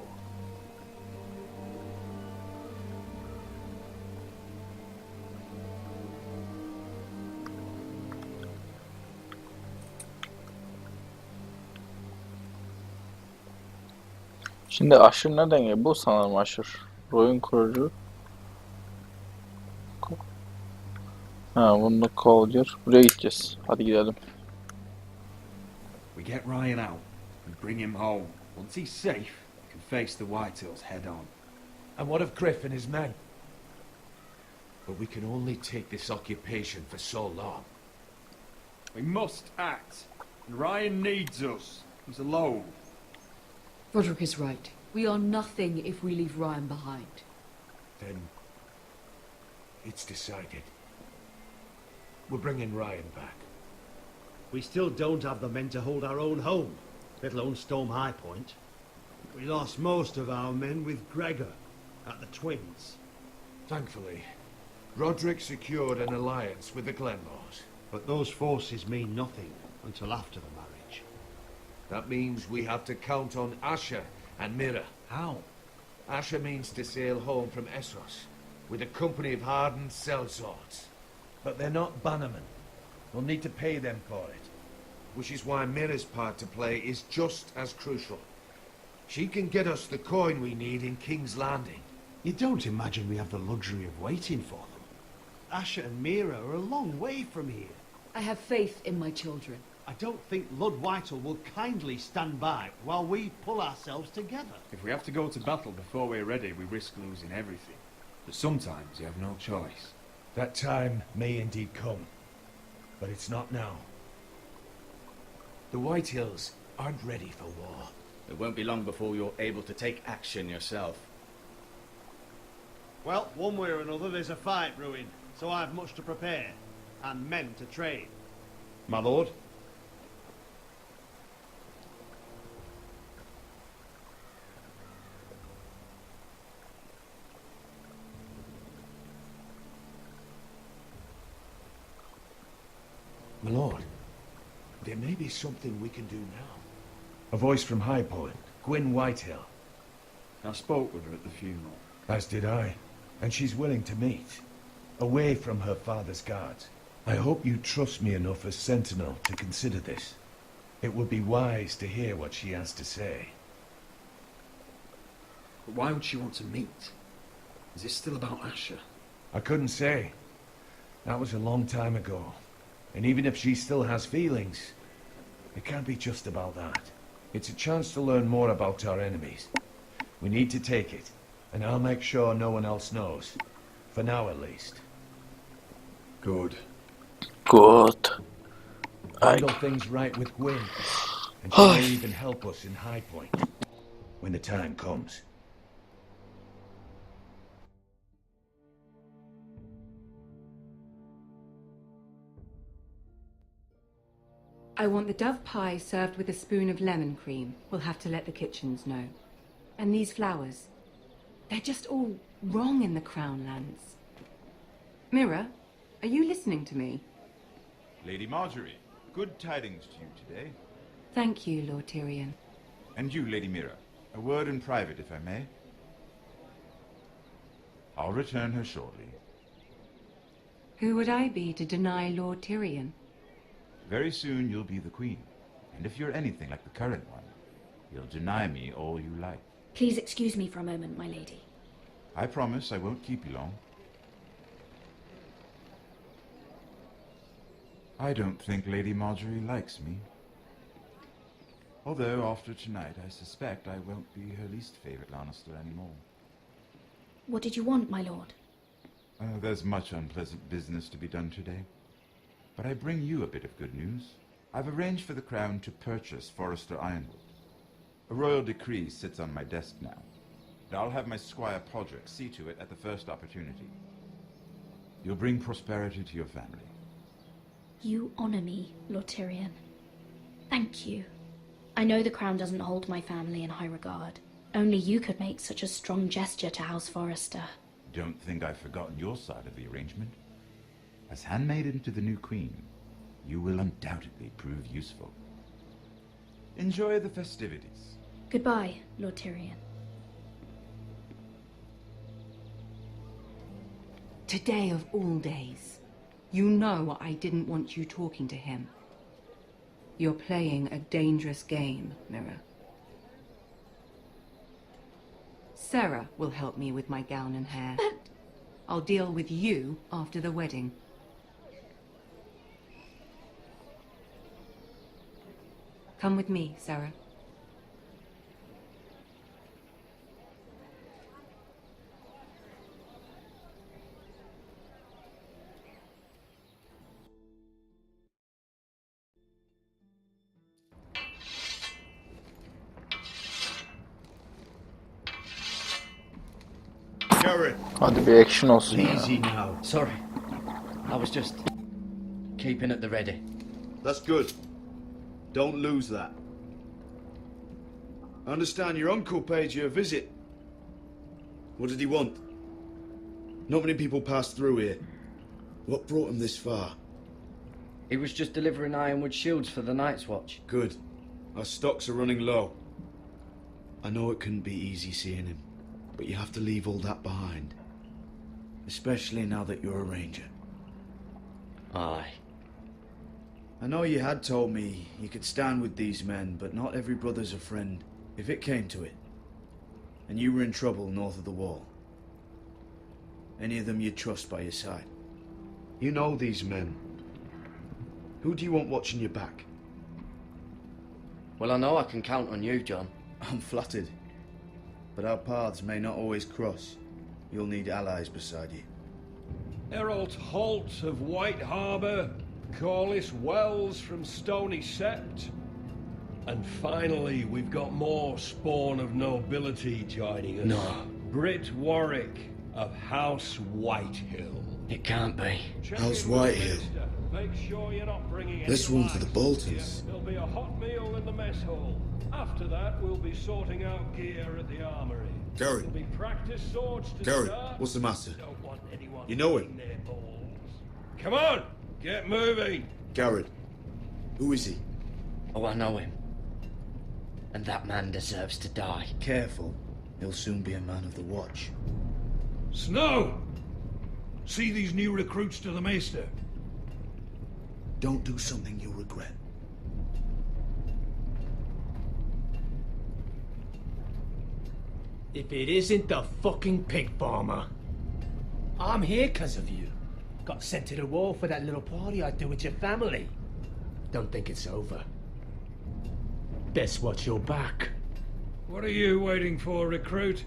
Şimdi aşır nereden geliyor? Bu sanırım aşır. Oyun kurucu. Ha, bunu da kovalıyor. Buraya gideceğiz. Hadi gidelim. We get Ryan out and bring him home. Once he's safe, we can face the Whitehills head on. And what of Griff and his men? But we can only take this occupation for so long. We must act. And Ryan needs us. He's alone. Roderick is right. We are nothing if we leave Ryan behind. Then it's decided. We're bringing Ryan back. We still don't have the men to hold our own home, let alone storm High Point. We lost most of our men with Gregor at the Twins. Thankfully, Roderick secured an alliance with the Glenmores. But those forces mean nothing until after the marriage. That means we have to count on Asher and Mira. How? Asher means to sail home from Essos with a company of hardened sellswords. But they're not bannermen. We'll need to pay them for it. Which is why Mira's part to play is just as crucial. She can get us the coin we need in King's Landing. You don't imagine we have the luxury of waiting for them? Asher and Mira are a long way from here. I have faith in my children. I don't think Lord Whitehall will kindly stand by while we pull ourselves together. If we have to go to battle before we're ready, we risk losing everything. But sometimes you have no choice. That time may indeed come, but it's not now. The Whitehills aren't ready for war. It won't be long before you're able to take action yourself. Well, one way or another there's a fight brewing, so I've much to prepare, and men to train. My lord? My lord, there may be something we can do now. A voice from High Point, Gwyn Whitehill. I spoke with her at the funeral. As did I, and she's willing to meet, away from her father's guards. I hope you trust me enough as Sentinel to consider this. It would be wise to hear what she has to say. But why would she want to meet? Is it still about Asher? I couldn't say. That was a long time ago. And even if she still has feelings, it can't be just about that. It's a chance to learn more about our enemies. We need to take it, and I'll make sure no one else knows. For now, at least. Good. Good. Handle things right with Gwyn, and she may even help us in High Point when the time comes. I want the dove pie served with a spoon of lemon cream. We'll have to let the kitchens know. And these flowers. They're just all wrong in the Crown lands. Mira, are you listening to me? Lady Marjorie, good tidings to you today. Thank you, Lord Tyrion. And you, Lady Mira, a word in private, if I may. I'll return her shortly. Who would I be to deny Lord Tyrion? Very soon you'll be the queen, and if you're anything like the current one, you'll deny me all you like. Please excuse me for a moment, my lady. I promise I won't keep you long. I don't think Lady Marjorie likes me. Although, after tonight, I suspect I won't be her least favorite Lannister anymore. What did you want, my lord? There's much unpleasant business to be done today. But I bring you a bit of good news. I've arranged for the Crown to purchase Forrester Ironwood. A royal decree sits on my desk now. And I'll have my squire Podrick see to it at the first opportunity. You'll bring prosperity to your family. You honor me, Lord Tyrion. Thank you. I know the crown doesn't hold my family in high regard. Only you could make such a strong gesture to House Forrester. Don't think I've forgotten your side of the arrangement. As handmaiden to the new queen, you will undoubtedly prove useful. Enjoy the festivities. Goodbye, Lord Tyrion. Today of all days. You know I didn't want you talking to him. You're playing a dangerous game, Mirror. Sarah will help me with my gown and hair. But... I'll deal with you after the wedding. Come with me, Sarah. Hadi bir action olsun ya. Easy now. Sorry. I was just keeping at the ready. That's good. Don't lose that. I understand your uncle paid you a visit. What did he want? Not many people pass through here. What brought him this far? He was just delivering ironwood shields for the Night's Watch. Good. Our stocks are running low. I know it couldn't be easy seeing him, but you have to leave all that behind. Especially now that you're a ranger. Aye. I know you had told me you could stand with these men, but not every brother's a friend, if it came to it. And you were in trouble north of the wall. Any of them you'd trust by your side? You know these men. Who do you want watching your back? Well, I know I can count on you, John. I'm flattered. But our paths may not always cross. You'll need allies beside you. Errol Holt of White Harbour, Corliss Wells from Stony Sept. And finally, we've got more spawn of nobility joining us. No. Britt Warwick of House Whitehill. It can't be. House Whitehill. Make sure you're not bringing any This one for the lights. Boltons. There'll be a hot meal in the mess hall. After that, we'll be sorting out gear at the armory. Gary. There'll be practice swords to Gary, start. what's the matter? Don't want anyone You know him? eating their balls. Come on, get moving. Garrett. Who is he? Oh, I know him. And that man deserves to die. Careful. He'll soon be a man of the watch. Snow! See these new recruits to the Maester? Don't do something you'll regret. If it isn't the fucking pig farmer. I'm here because of you. Got sent to the wall for that little party I do with your family. Don't think it's over. Best watch your back. What are you waiting for, recruit?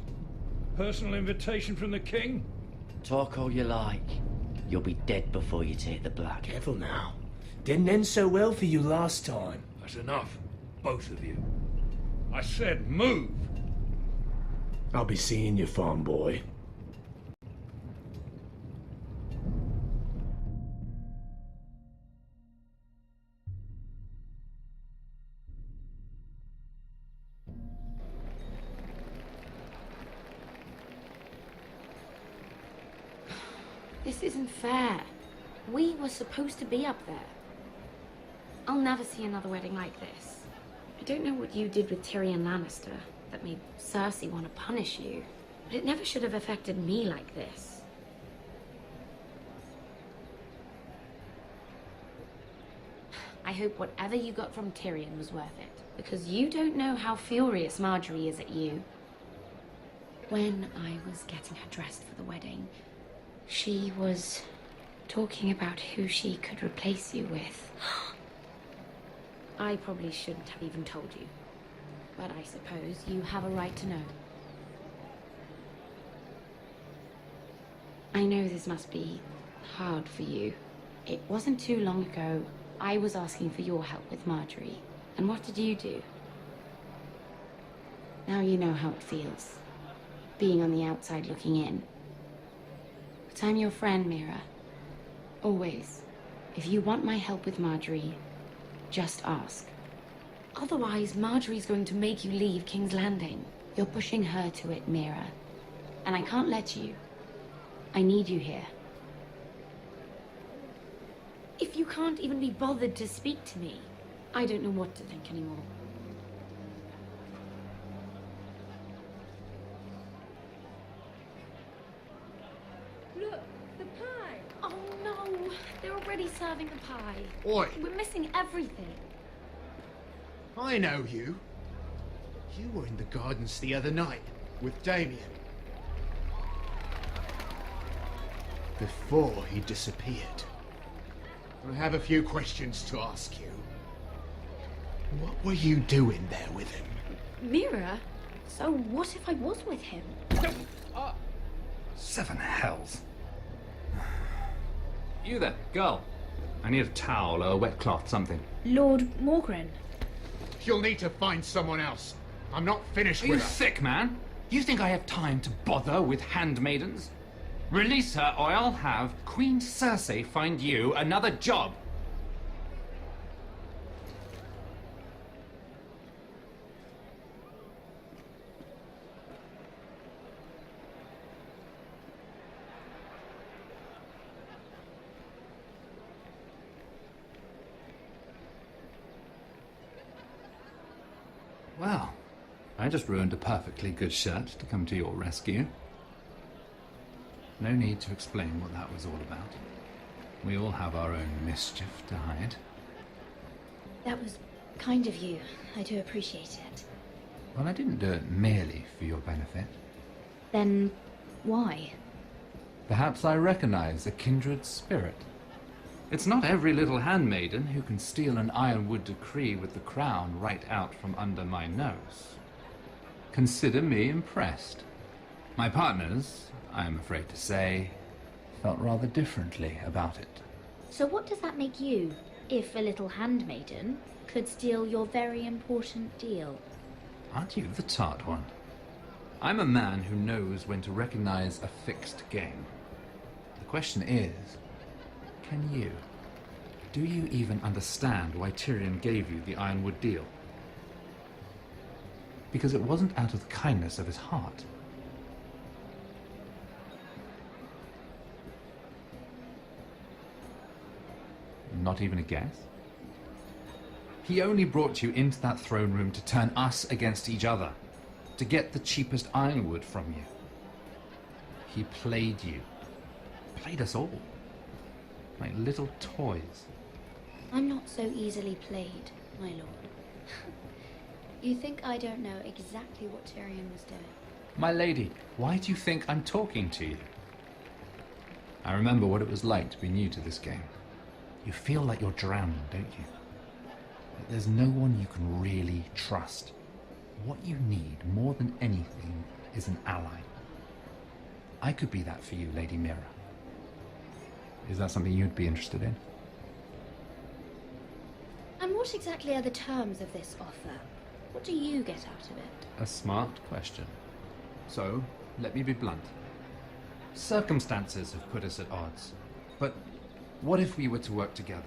Personal invitation from the king? Talk all you like. You'll be dead before you take the black. Careful now. Didn't end so well for you last time. That's enough, both of you. I said move! I'll be seeing you, farm boy. This isn't fair. We were supposed to be up there. I'll never see another wedding like this. I don't know what you did with Tyrion Lannister that made Cersei want to punish you, but it never should have affected me like this. I hope whatever you got from Tyrion was worth it, because you don't know how furious Marjorie is at you. When I was getting her dressed for the wedding, she was talking about who she could replace you with. I probably shouldn't have even told you, but I suppose you have a right to know. I know this must be hard for you. It wasn't too long ago I was asking for your help with Marjorie. And what did you do? Now you know how it feels, being on the outside looking in. But I'm your friend, Mira. Always. If you want my help with Marjorie, just ask. Otherwise, Marjorie's going to make you leave King's Landing. You're pushing her to it, Mira. And I can't let you. I need you here. If you can't even be bothered to speak to me, I don't know what to think anymore. Look, the pie! Oh no, they're already serving the pie. Oi! We're missing everything. I know you. You were in the gardens the other night with Damien. Before he disappeared. I have a few questions to ask you. What were you doing there with him? Mira? So what if I was with him? Seven hells. You there, girl. I need a towel or a wet cloth, something. Lord Morgren. You'll need to find someone else. I'm not finished Are with you her. sick, man? You think I have time to bother with handmaidens? Release her, or I'll have Queen Cersei find you another job. Well, I just ruined a perfectly good shirt to come to your rescue. No need to explain what that was all about. We all have our own mischief to hide. That was kind of you. I do appreciate it. Well, I didn't do it merely for your benefit. Then why? Perhaps I recognize a kindred spirit. It's not every little handmaiden who can steal an ironwood decree with the crown right out from under my nose. Consider me impressed. My partners, I am afraid to say, felt rather differently about it. So what does that make you, if a little handmaiden could steal your very important deal? Aren't you the tart one? I'm a man who knows when to recognize a fixed game. The question is, can you? Do you even understand why Tyrion gave you the ironwood deal? Because it wasn't out of the kindness of his heart. Not even a guess? He only brought you into that throne room to turn us against each other, to get the cheapest ironwood from you. He played you. Played us all. Like little toys. I'm not so easily played, my lord. You think I don't know exactly what Tyrion was doing? My lady, why do you think I'm talking to you? I remember what it was like to be new to this game. You feel like you're drowning, don't you? That there's no one you can really trust. What you need, more than anything, is an ally. I could be that for you, Lady Mira. Is that something you'd be interested in? And what exactly are the terms of this offer? What do you get out of it? A smart question. So, let me be blunt. Circumstances have put us at odds. But what if we were to work together?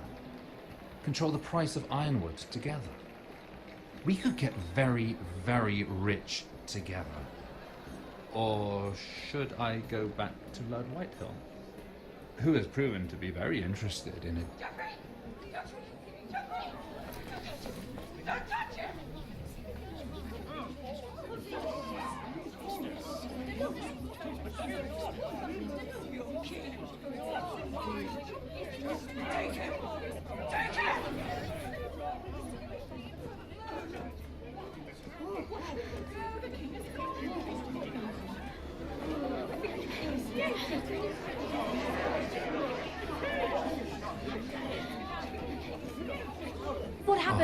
Control the price of ironwood together? We could get very, very rich together. Or should I go back to Lord Whitehill, who has proven to be very interested in it?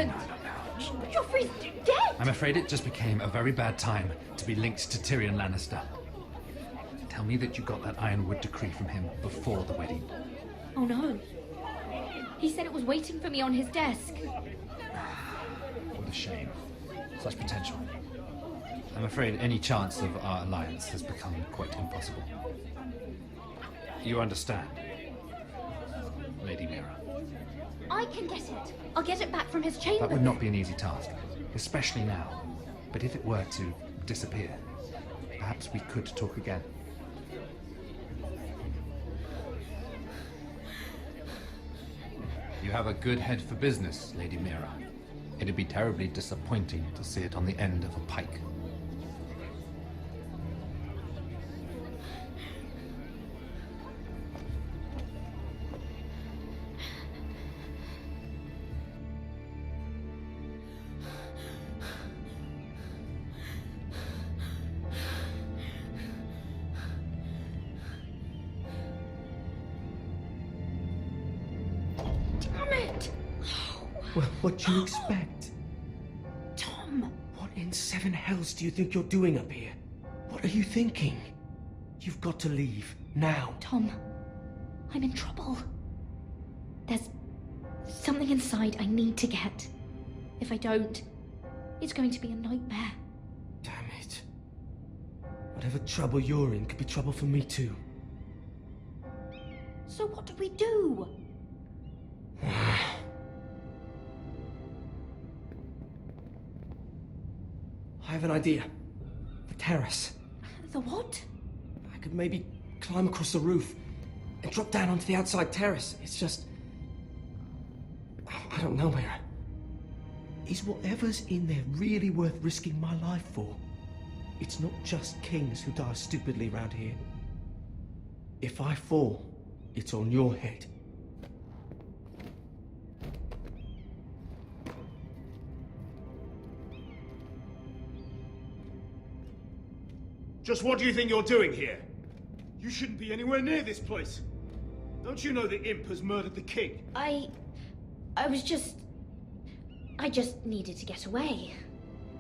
happened? Joffrey's dead! I'm afraid it just became a very bad time to be linked to Tyrion Lannister. Tell me that you got that Ironwood decree from him before the wedding. Oh no. He said it was waiting for me on his desk. What a shame. Such potential. I'm afraid any chance of our alliance has become quite impossible. You understand, Lady Mira? I can get it. I'll get it back from his chamber. That would not be an easy task, especially now. But if it were to disappear, perhaps we could talk again. You have a good head for business, Lady Mira. It'd be terribly disappointing to see it on the end of a pike. Well, what do you expect? Tom! What in seven hells do you think you're doing up here? What are you thinking? You've got to leave, now. Tom, I'm in trouble. There's something inside I need to get. If I don't, it's going to be a nightmare. Damn it. Whatever trouble you're in could be trouble for me too. So what do we do? I have an idea. The terrace. The what? I could maybe climb across the roof and drop down onto the outside terrace. It's just... I don't know, Mira. Is whatever's in there really worth risking my life for? It's not just kings who die stupidly around here. If I fall, it's on your head. Just what do you think you're doing here? You shouldn't be anywhere near this place. Don't you know the imp has murdered the king? I just needed to get away.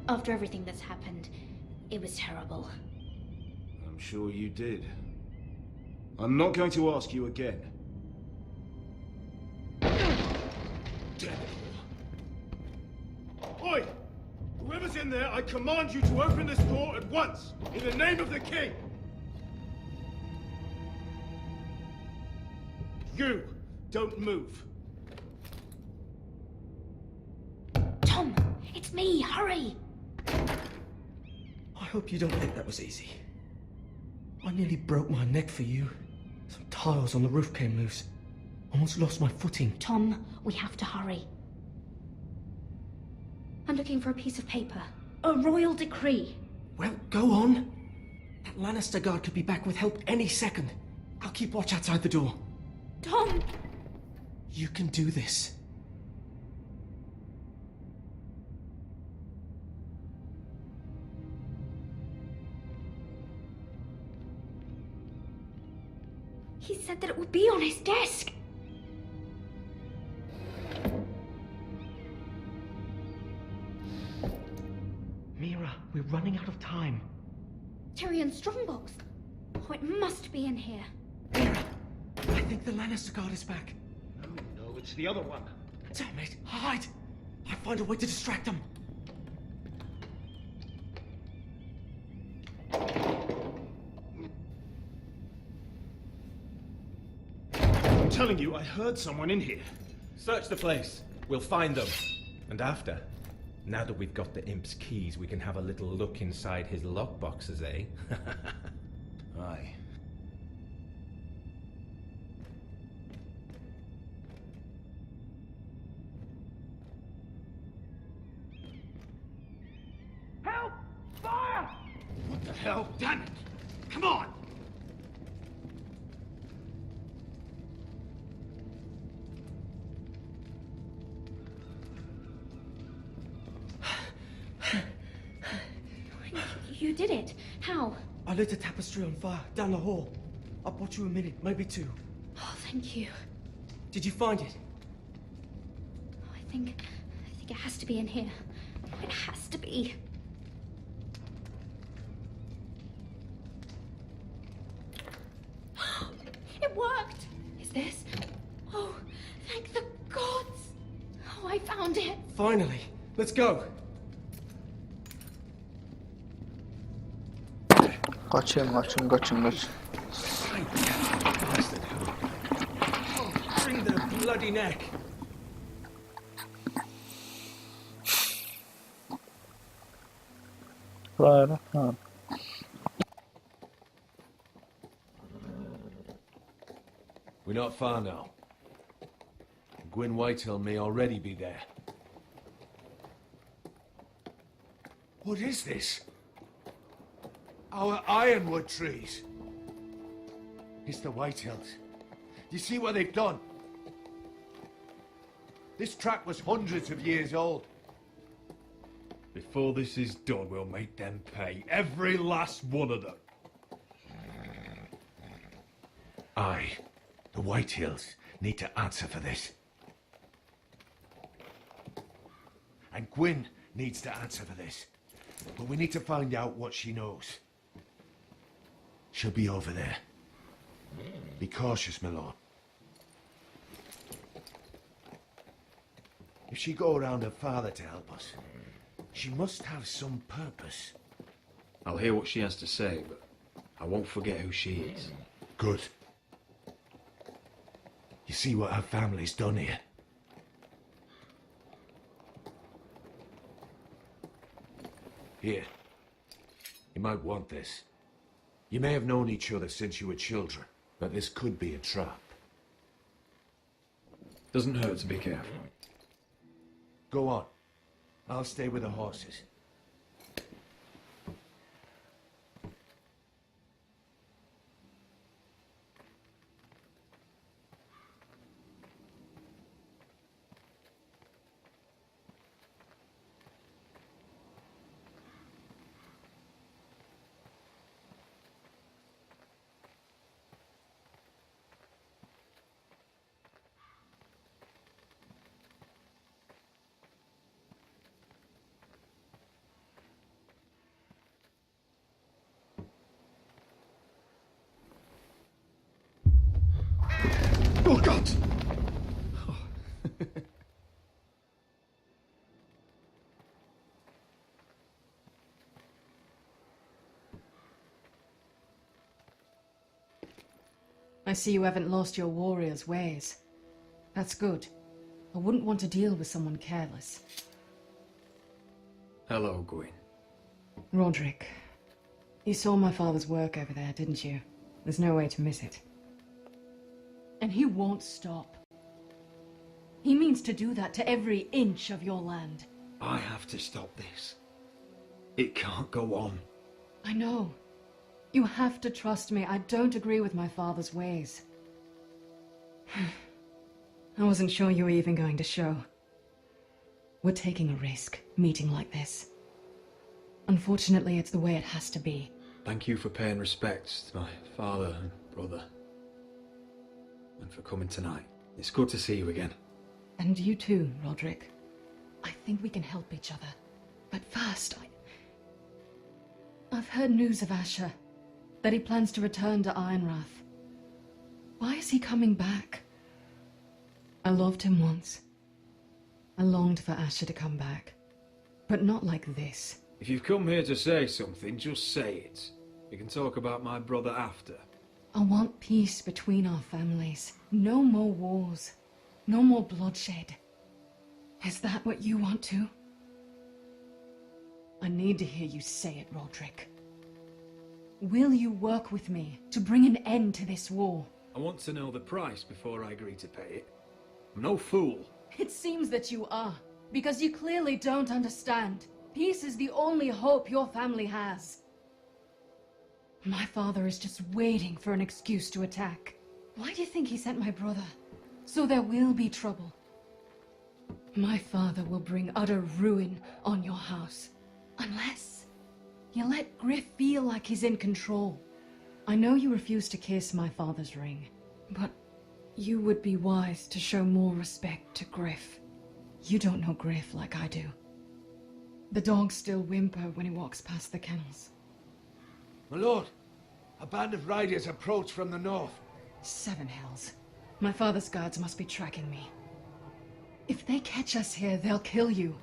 After everything that's happened, it was terrible. I'm sure you did. I'm not going to ask you again. Damn it all. Oi! Whoever's in there, I command you to open this door at once, in the name of the king! You, don't move. Tom, it's me, hurry! I hope you don't think that was easy. I nearly broke my neck for you. Some tiles on the roof came loose. Almost lost my footing. Tom, we have to hurry. I'm looking for a piece of paper. A royal decree. Well, go on. That Lannister guard could be back with help any second. I'll keep watch outside the door. Tom! You can do this. He said that it would be on his desk. Mira, we're running out of time. Tyrion's strongbox. Oh, it must be in here. Mira, I think the Lannister guard is back. No, it's the other one. Damn it, hide! I'll find a way to distract them. I'm telling you, I heard someone in here. Search the place. We'll find them. And after, now that we've got the imp's keys, we can have a little look inside his lockboxes, eh? Aye. Help! Fire! What the hell? Damn it! Come on! You did it. How? I lit a tapestry on fire down the hall. I bought you a minute, maybe two. Oh, thank you. Did you find it? I think It has to be in here. It has to be. It worked! Is this? Oh, thank the gods! Oh, I found it! Finally! Let's go! Kaçın. Bring the bloody neck! Right. Huh. We're not far now. Gwyn Whitehill may already be there. What is this? Our ironwood trees. It's the Whitehills. You see what they've done? This track was hundreds of years old. Before this is done, we'll make them pay. Every last one of them. Aye. The Whitehills need to answer for this. And Gwyn needs to answer for this. But we need to find out what she knows. She'll be over there. Be cautious, my lord. If she go around her father to help us, she must have some purpose. I'll hear what she has to say, but I won't forget who she is. Good. You see what her family's done here? Here. You might want this. You may have known each other since you were children, but this could be a trap. Doesn't hurt to be careful. Go on. I'll stay with the horses. Oh, God! I see you haven't lost your warrior's ways. That's good. I wouldn't want to deal with someone careless. Hello, Gwyn. Roderick, you saw my father's work over there, didn't you? There's no way to miss it. And he won't stop. He means to do that to every inch of your land. I have to stop this. It can't go on. I know. You have to trust me. I don't agree with my father's ways. I wasn't sure you were even going to show. We're taking a risk, meeting like this. Unfortunately, it's the way it has to be. Thank you for paying respects to my father and brother. And for coming tonight. It's good to see you again. And you too, Roderick. I think we can help each other. But first, I've heard news of Asher. That he plans to return to Ironrath. Why is he coming back? I loved him once. I longed for Asher to come back. But not like this. If you've come here to say something, just say it. We can talk about my brother after. I want peace between our families. No more wars. No more bloodshed. Is that what you want too? I need to hear you say it, Roderick. Will you work with me to bring an end to this war? I want to know the price before I agree to pay it. I'm no fool. It seems that you are, because you clearly don't understand. Peace is the only hope your family has. My father is just waiting for an excuse to attack. Why do you think he sent my brother? So there will be trouble. My father will bring utter ruin on your house. Unless you let Griff feel like he's in control. I know you refuse to kiss my father's ring, but you would be wise to show more respect to Griff. You don't know Griff like I do. The dogs still whimper when he walks past the kennels. My lord, a band of riders approach from the north. 7 hells. My father's guards must be tracking me. If they catch us here, they'll kill you.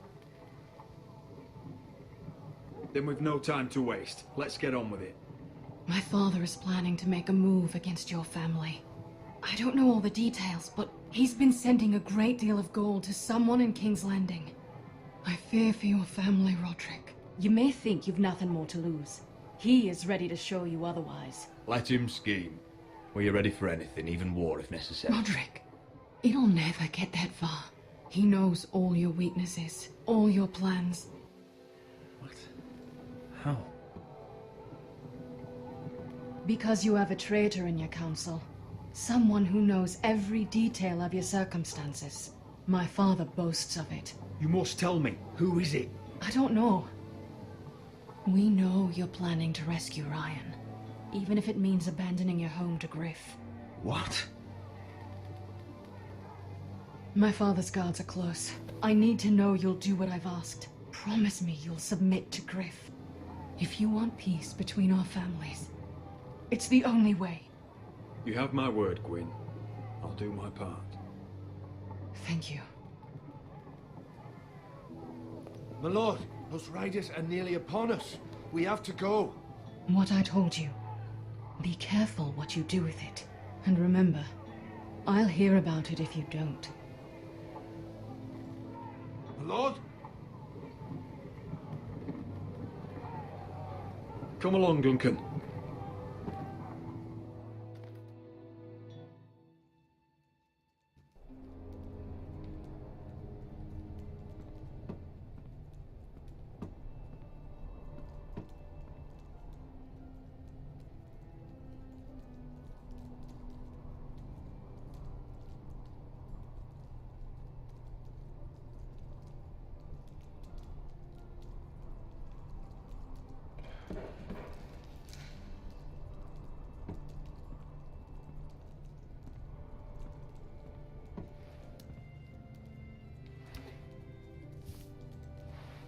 Then we've no time to waste. Let's get on with it. My father is planning to make a move against your family. I don't know all the details, but he's been sending a great deal of gold to someone in King's Landing. I fear for your family, Roderick. You may think you've nothing more to lose. He is ready to show you otherwise. Let him scheme. We're ready for anything, even war if necessary. Roderick, it'll never get that far. He knows all your weaknesses, all your plans. What? How? Because you have a traitor in your council. Someone who knows every detail of your circumstances. My father boasts of it. You must tell me. Who is it? I don't know. We know you're planning to rescue Ryan. Even if it means abandoning your home to Griff. What? My father's guards are close. I need to know you'll do what I've asked. Promise me you'll submit to Griff. If you want peace between our families, it's the only way. You have my word, Gwyn. I'll do my part. Thank you. My lord, those riders are nearly upon us. We have to go. What I told you. Be careful what you do with it. And remember, I'll hear about it if you don't. My lord? Come along, Duncan.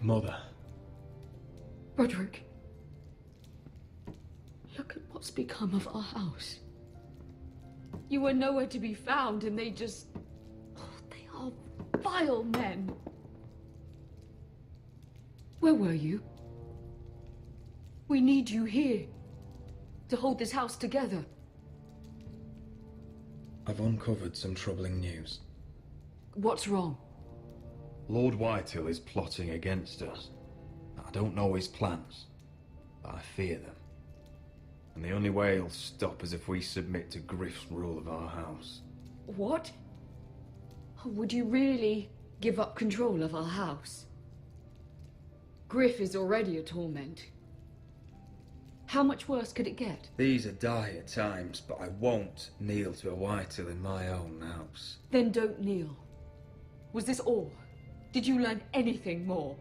Mother. Roderick. Look at what's become of our house. You were nowhere to be found and they just... Oh, they are vile men. Where were you? We need you here. To hold this house together. I've uncovered some troubling news. What's wrong? Lord Whitehill is plotting against us. I don't know his plans, but I fear them. And the only way he'll stop is if we submit to Griff's rule of our house. What? Would you really give up control of our house? Griff is already a torment. How much worse could it get? These are dire times, but I won't kneel to a Whitehill in my own house. Then don't kneel. Was this all? Did you learn anything more?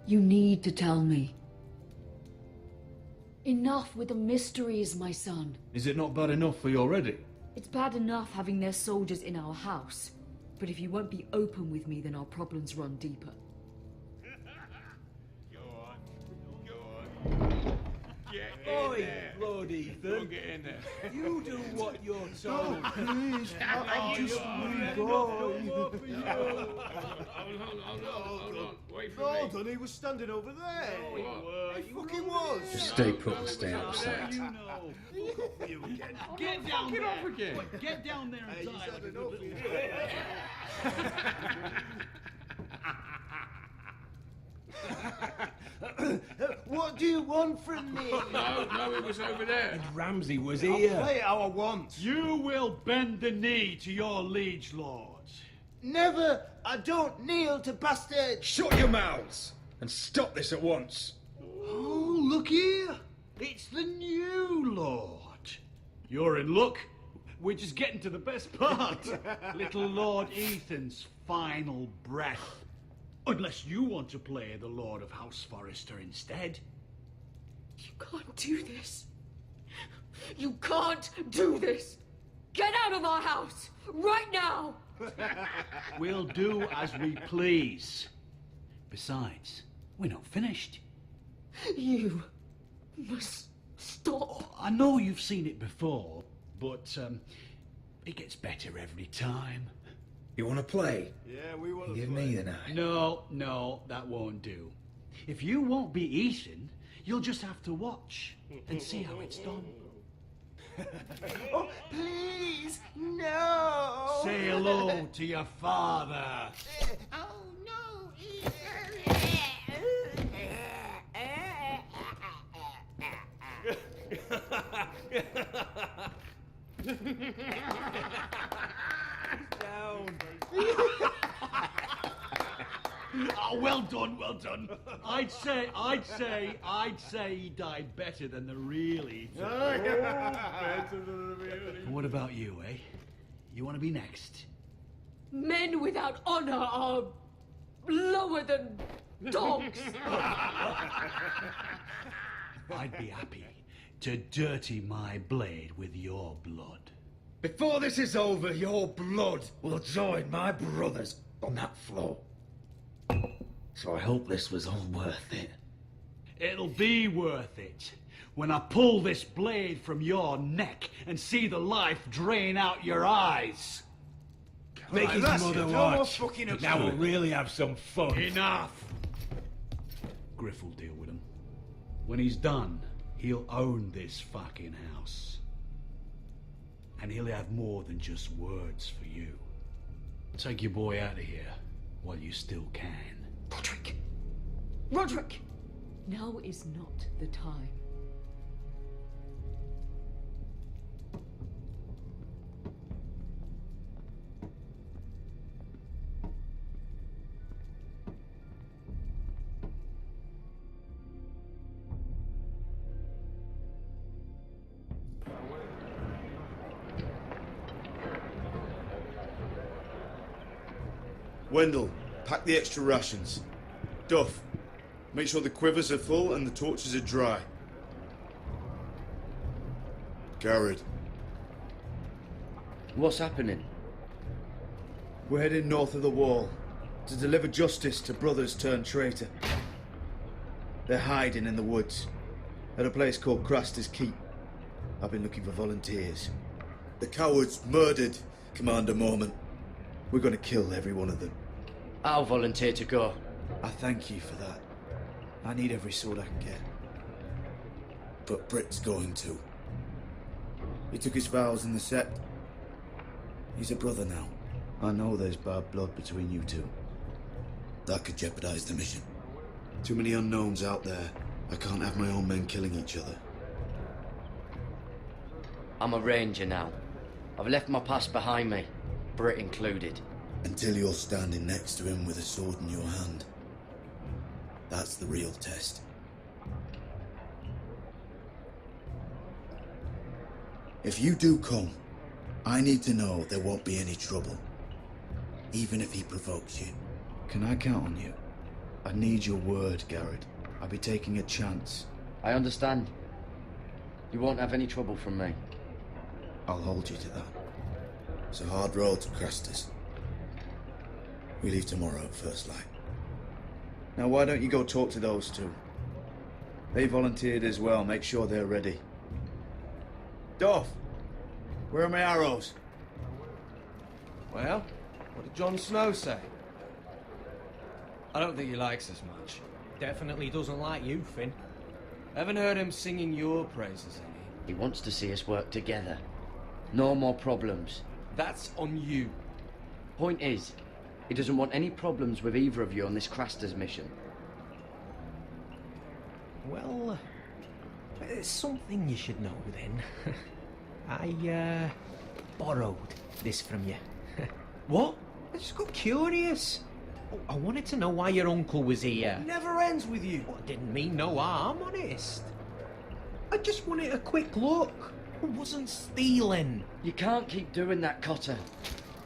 You need to tell me. Enough with the mysteries, my son. Is it not bad enough for you already? It's bad enough having their soldiers in our house. But if you won't be open with me, then our problems run deeper. Oi, Lord Ethan. Get in there. You do what you're told. Please, I'm just a wee boy. Hold on. Wait for me. Hold on, he was standing over there. He fucking was. Just stay put and stay out of sight. Get down Get there. off again. Get down there and die like a good little What do you want from me? No, it was over there. Ramsay was I'll here. play how I want. You will bend the knee to your liege lords. Never. I don't kneel to bastards. Shut your mouths and stop this at once. Oh, look here. It's the new lord. You're in luck. We're just getting to the best part. Little Lord Ethan's final breath. Unless you want to play the Lord of House Forrester instead. You can't do this. You can't do this. Get out of our house right now. We'll do as we please. Besides, we're not finished. You must stop. I know you've seen it before, but it gets better every time. You want to play? Yeah, we want to Give me the knife. No, that won't do. If you won't be eating, you'll just have to watch and see how it's done. Oh, please, no! Say hello to your father. Oh, no! Down. Oh, well done, well done. I'd say he died better than the real eater. Better than the real eater. What about you, eh? You want to be next? Men without honor are lower than dogs. I'd be happy to dirty my blade with your blood. Before this is over, your blood will join my brother's on that floor. So I hope this was all worth it. It'll be worth it when I pull this blade from your neck and see the life drain out your eyes. Make Right, his that's mother it. No more watch. fucking up. Now we'll really have some fun. Enough! Griff will deal with him. When he's done, he'll own this fucking house. And he'll have more than just words for you. Take your boy out of here while you still can. Roderick! Roderick! Now is not the time. Wendell, pack the extra rations. Duff, make sure the quivers are full and the torches are dry. Garrett. What's happening? We're heading north of the wall to deliver justice to brothers turned traitor. They're hiding in the woods at a place called Craster's Keep. I've been looking for volunteers. The cowards murdered Commander Mormon. We're gonna kill every one of them. I'll volunteer to go. I thank you for that. I need every sword I can get. But Britt's going to. He took his vows in the Sept. He's a brother now. I know there's bad blood between you two. That could jeopardize the mission. Too many unknowns out there. I can't have my own men killing each other. I'm a ranger now. I've left my past behind me, Britt included. Until you're standing next to him with a sword in your hand. That's the real test. If you do come, I need to know there won't be any trouble. Even if he provokes you. Can I count on you? I need your word, Garrett. I'll be taking a chance. I understand. You won't have any trouble from me. I'll hold you to that. It's a hard road to Craster's. We leave tomorrow at first light. Now why don't you go talk to those two? They volunteered as well. Make sure they're ready. Duff, where are my arrows? Well, what did Jon Snow say? I don't think he likes us much. Definitely doesn't like you, Finn. Haven't heard him singing your praises any. He wants to see us work together. No more problems. That's on you. Point is, he doesn't want any problems with either of you on this Craster's mission. Well, it's something you should know then. I borrowed this from you. What? I just got curious. I wanted to know why your uncle was here. Never ends with you. Well, I didn't mean no harm, honest. I just wanted a quick look. I wasn't stealing. You can't keep doing that, Cotter.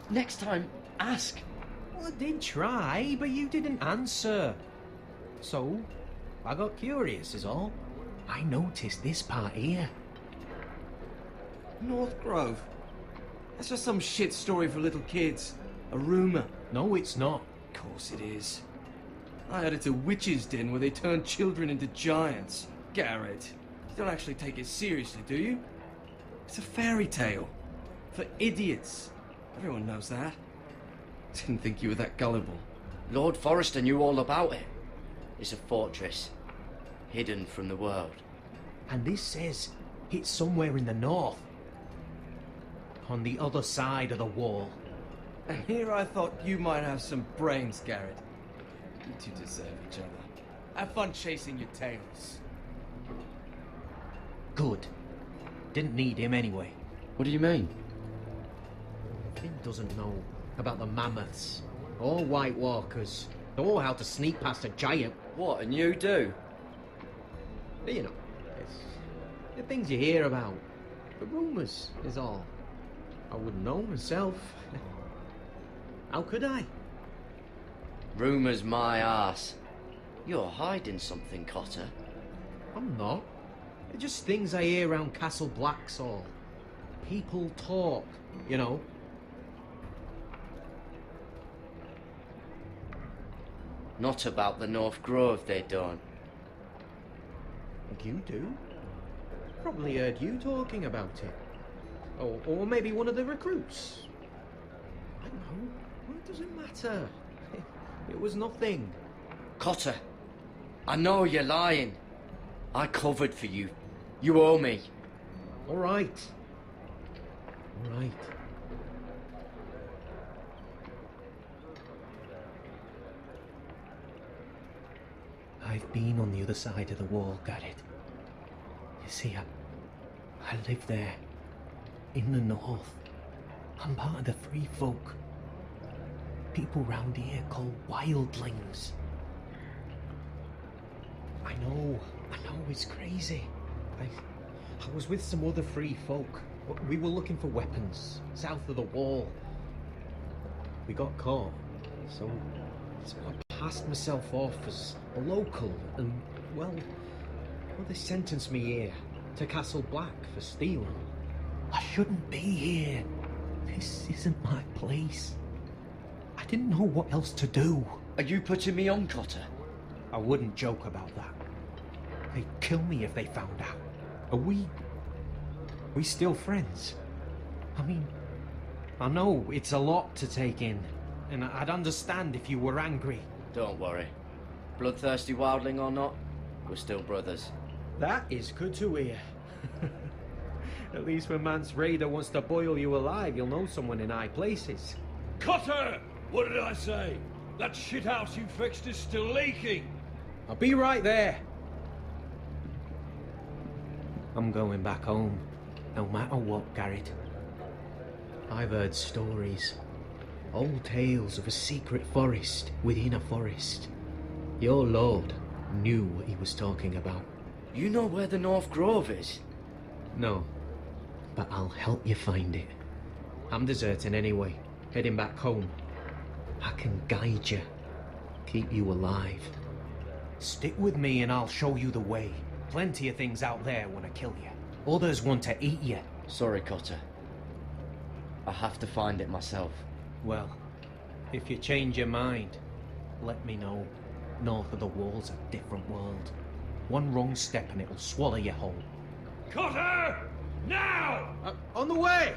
Next time, ask. Well, I did try, but you didn't answer. So, I got curious is all. I noticed this part here. North Grove. That's just some shit story for little kids. A rumour. No, it's not. Of course it is. I heard it's a witch's den where they turn children into giants. Garrett, you don't actually take it seriously, do you? It's a fairy tale. For idiots. Everyone knows that. Didn't think you were that gullible. Lord Forrester knew all about it. It's a fortress, hidden from the world. And this says it's somewhere in the north. On the other side of the wall. And here I thought you might have some brains, Garrett. You two deserve each other. Have fun chasing your tails. Good. Didn't need him anyway. What do you mean? Finn doesn't know about the mammoths, or White Walkers, or how to sneak past a giant. What, and you do? You know, it's the things you hear about. The rumours is all. I wouldn't know myself. How could I? Rumours my arse. You're hiding something, Cotter. I'm not. They're just things I hear around Castle Blacksall. People talk, you know. Not about the North Grove, they don't. Like you do? Probably heard you talking about it. Or maybe one of the recruits. I don't know. Well, it doesn't matter. It was nothing. Cotter, I know you're lying. I covered for you. You owe me. All right. All right. I've been on the other side of the wall, Garrett. You see, I live there. In the north. I'm part of the free folk. People round here call wildlings. I know it's crazy. I was with some other free folk. We were looking for weapons south of the wall. We got caught, so I passed myself off as a local, and well, they sentenced me here to Castle Black for stealing. I shouldn't be here. This isn't my place. I didn't know what else to do. Are you putting me on, Cotter? I wouldn't joke about that. They'd kill me if they found out. Are we still friends? I mean, I know it's a lot to take in, and I'd understand if you were angry. Don't worry. Bloodthirsty wildling or not, we're still brothers. That is good to hear. At least when Mance Raider wants to boil you alive, you'll know someone in high places. Cotter! What did I say? That shithouse you fixed is still leaking. I'll be right there. I'm going back home, no matter what, Garrett. I've heard stories. Old tales of a secret forest within a forest. Your lord knew what he was talking about. You know where the North Grove is? No, but I'll help you find it. I'm deserting anyway, heading back home. I can guide you, keep you alive. Stick with me and I'll show you the way. Plenty of things out there want to kill you. Others want to eat you. Sorry, Cotter. I have to find it myself. Well, if you change your mind, let me know. North of the wall's a different world. One wrong step and it'll swallow you whole. Cotter! Now! On the way!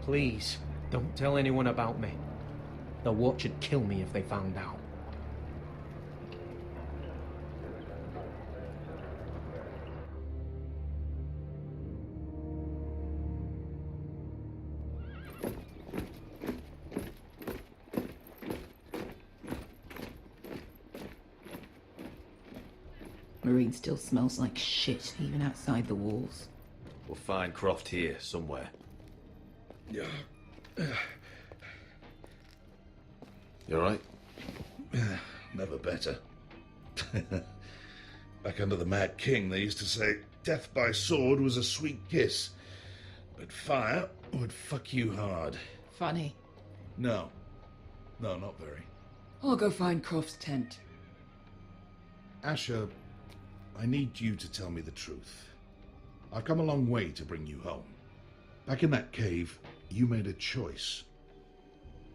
Please, don't tell anyone about me. The watch would kill me if they found out. Marine still smells like shit, even outside the walls. We'll find Croft here, somewhere. Yeah. You alright? Never better. Back under the Mad King, they used to say death by sword was a sweet kiss, but fire would fuck you hard. Funny. No. No, not very. I'll go find Croft's tent. Asher, I need you to tell me the truth. I've come a long way to bring you home. Back in that cave, you made a choice.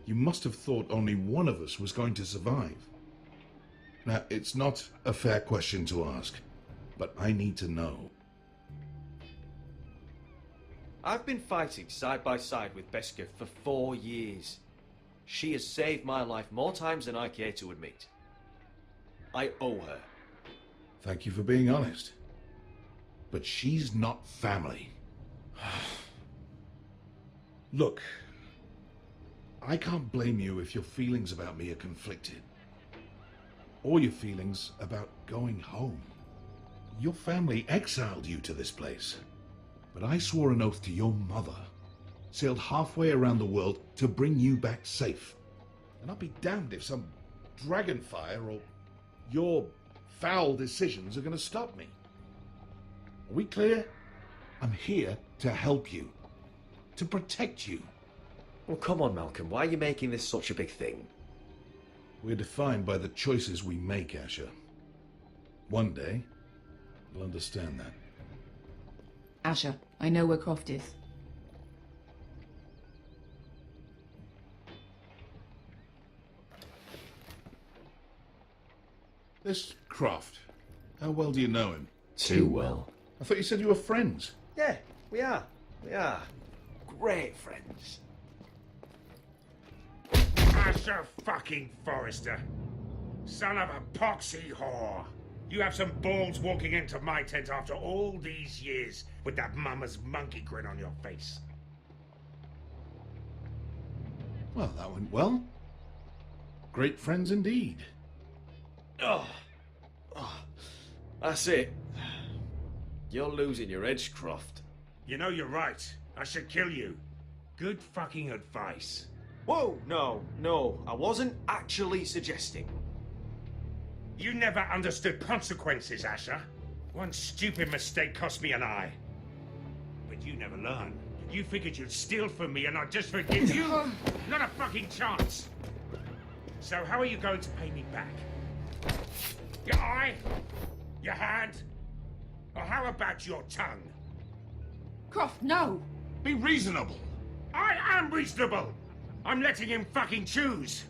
You must have thought only one of us was going to survive. Now, it's not a fair question to ask, but I need to know. I've been fighting side by side with Beskha for 4 years. She has saved my life more times than I care to admit. I owe her. Thank you for being honest. But she's not family. Look, I can't blame you if your feelings about me are conflicted. Or your feelings about going home. Your family exiled you to this place. But I swore an oath to your mother, sailed halfway around the world to bring you back safe. And I'll be damned if some dragonfire or your foul decisions are going to stop me. Are we clear? I'm here to help you, to protect you. Well, come on, Malcolm. Why are you making this such a big thing? We're defined by the choices we make, Asher. One day, you'll understand that. Asher, I know where Croft is. This Croft, how well do you know him? Too well. I thought you said you were friends. Yeah, we are. We are. Great friends. Asher fucking Forrester. Son of a poxy whore. You have some balls walking into my tent after all these years with that mama's monkey grin on your face. Well, that went well. Great friends indeed. Oh, that's it. You're losing your edge, Croft. You know you're right. I should kill you. Good fucking advice. Whoa, no, I wasn't actually suggesting. You never understood consequences, Asher. One stupid mistake cost me an eye. But you never learned. You figured you'd steal from me and I'd just forgive you? Not a fucking chance. So how are you going to pay me back? Your eye? Your hand? Or how about your tongue? Croft, no! Be reasonable. I am reasonable! I'm letting him fucking choose.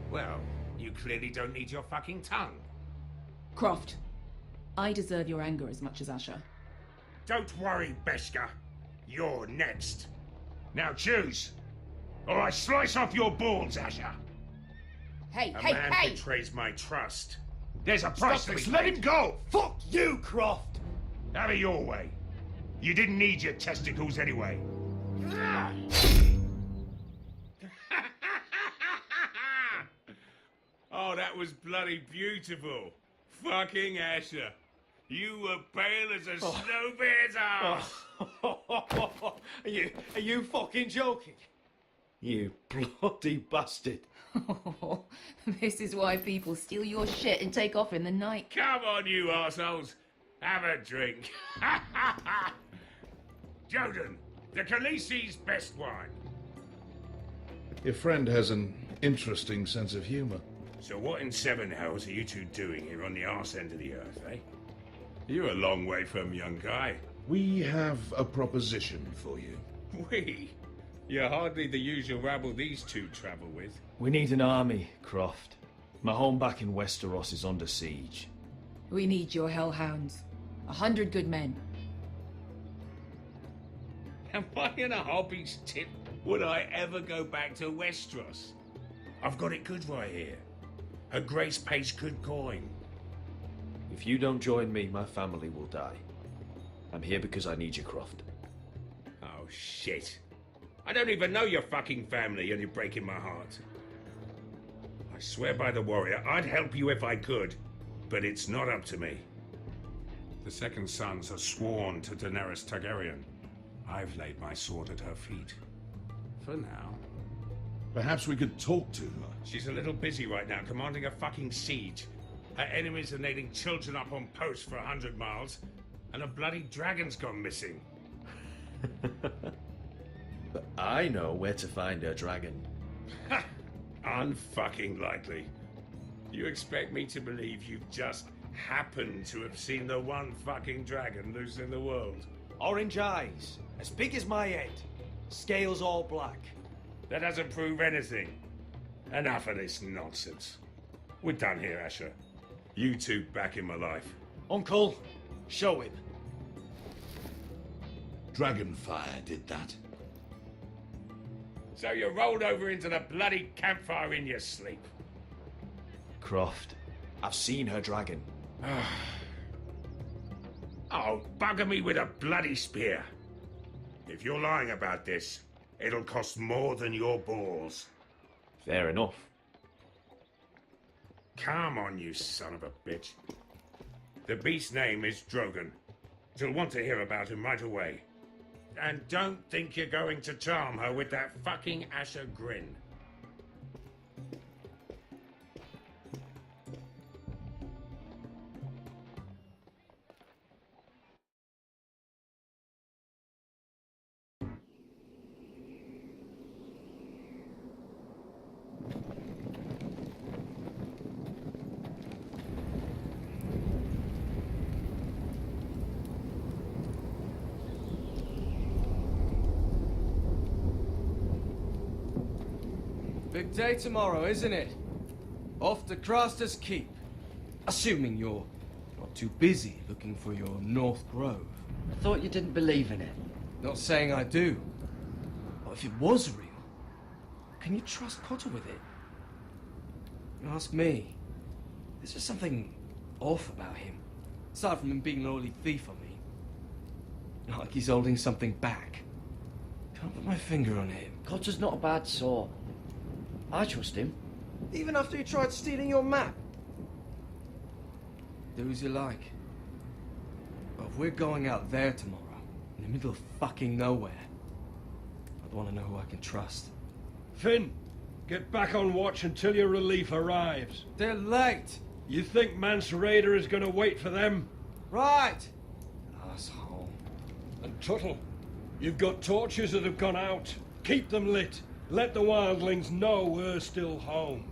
Well, you clearly don't need your fucking tongue. Croft, I deserve your anger as much as Asher. Don't worry, Beskha. You're next. Now choose, or I slice off your balls, Asher. Hey, A man betrays my trust. There's a price to be paid. Let him go! Fuck you, Croft! Have it your way. You didn't need your testicles anyway. Oh, that was bloody beautiful. Fucking Asher. You were pale as a snow bear's ass. Are you fucking joking? You bloody bastard. This is why people steal your shit and take off in the night. Come on, you arseholes. Have a drink. Joden, the Khaleesi's best wine. Your friend has an interesting sense of humor. So what in seven hells are you two doing here on the arse end of the earth, eh? You're a long way from, young guy. We have a proposition for you. We? You're hardly the usual rabble these two travel with. We need an army, Croft. My home back in Westeros is under siege. We need your hellhounds. 100 good men. Am I in a hobby's tip? Would I ever go back to Westeros? I've got it good right here. Her Grace pays good coin. If you don't join me, my family will die. I'm here because I need you, Croft. Oh, shit. I don't even know your fucking family and you're breaking my heart. I swear by the warrior, I'd help you if I could, but it's not up to me. The second sons are sworn to Daenerys Targaryen. I've laid my sword at her feet. For now. Perhaps we could talk to her. She's a little busy right now, commanding a fucking siege. Her enemies are nailing children up on posts for 100 miles, and a bloody dragon's gone missing. But I know where to find her dragon. Ha! Unfucking likely. You expect me to believe you've just happened to have seen the one fucking dragon loose in the world? Orange eyes, as big as my head. Scales all black. That doesn't prove anything. Enough of this nonsense. We're done here, Asher. You two back in my life. Uncle, show him. Dragonfire did that. So you rolled over into the bloody campfire in your sleep. Croft, I've seen her dragon. Oh, bugger me with a bloody spear. If you're lying about this, it'll cost more than your balls. Fair enough. Come on, you son of a bitch. The beast's name is Drogon. She'll want to hear about him right away. And don't think you're going to charm her with that fucking Asher grin. Big day tomorrow, isn't it? Off to Craster's Keep. Assuming you're not too busy looking for your North Grove. I thought you didn't believe in it. Not saying I do. But if it was real, can you trust Potter with it? You ask me. There's just something off about him. Aside from him being an early thief, I mean. Not like he's holding something back. Can't put my finger on him. Cotter's not a bad sort. I trust him. Even after he tried stealing your map? Do as you like. But if we're going out there tomorrow, in the middle of fucking nowhere, I'd want to know who I can trust. Finn, get back on watch until your relief arrives. They're late. You think Mance Rayder is going to wait for them? Right. Asshole. And Tuttle, you've got torches that have gone out. Keep them lit. Let the wildlings know we're still home.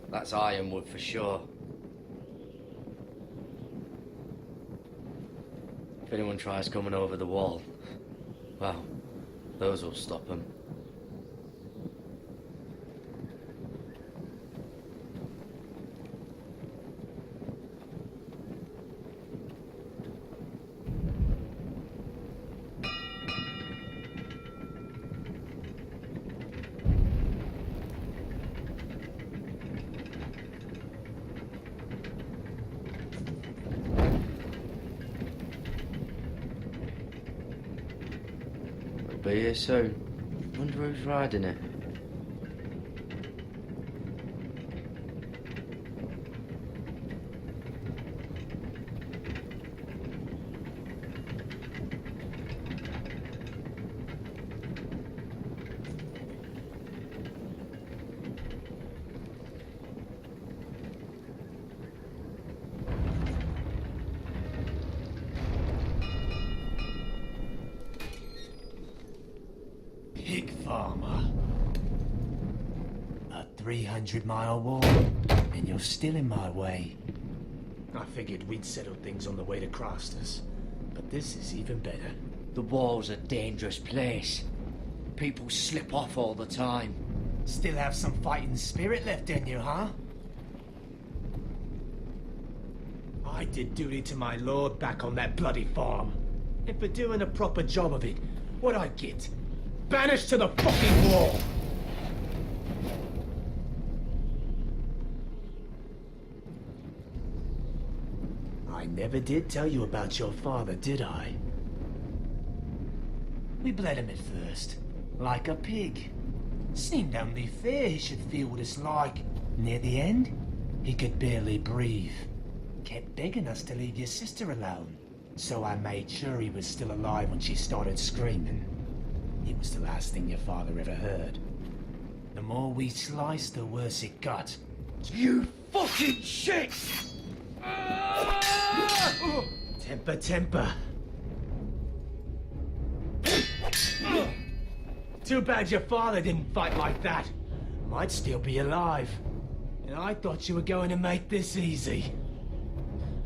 That's ironwood for sure. If anyone tries coming over the wall, well, those will stop them. Be here soon. Wonder who's riding it. Pig farmer. A 300-mile walk, and you're still in my way. I figured we'd settle things on the way to Craster's, but this is even better. The wall's a dangerous place. People slip off all the time. Still have some fighting spirit left in you, huh? I did duty to my lord back on that bloody farm. And for doing a proper job of it, what'd I get? Banished to the fucking wall! I never did tell you about your father, did I? We bled him at first, like a pig. Seemed only fair he should feel what it's like. Near the end, he could barely breathe. Kept begging us to leave your sister alone. So I made sure he was still alive when she started screaming. It was the last thing your father ever heard. The more we sliced, the worse it got. You fucking shit! Temper, temper. Too bad your father didn't fight like that. Might still be alive. And I thought you were going to make this easy.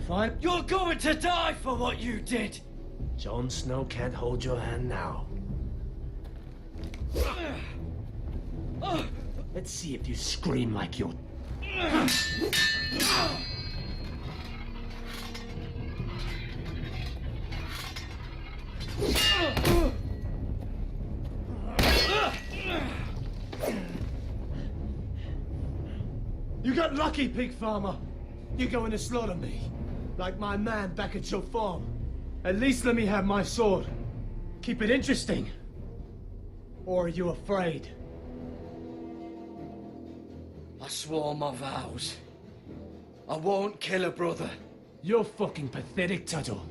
Fine. You're going to die for what you did! Jon Snow can't hold your hand now. Let's see if you scream like you're... You got lucky, pig farmer. You're going to slaughter me. Like my man back at your farm. At least let me have my sword. Keep it interesting. Or are you afraid? I swore my vows. I won't kill a brother. You're fucking pathetic, Tuttle.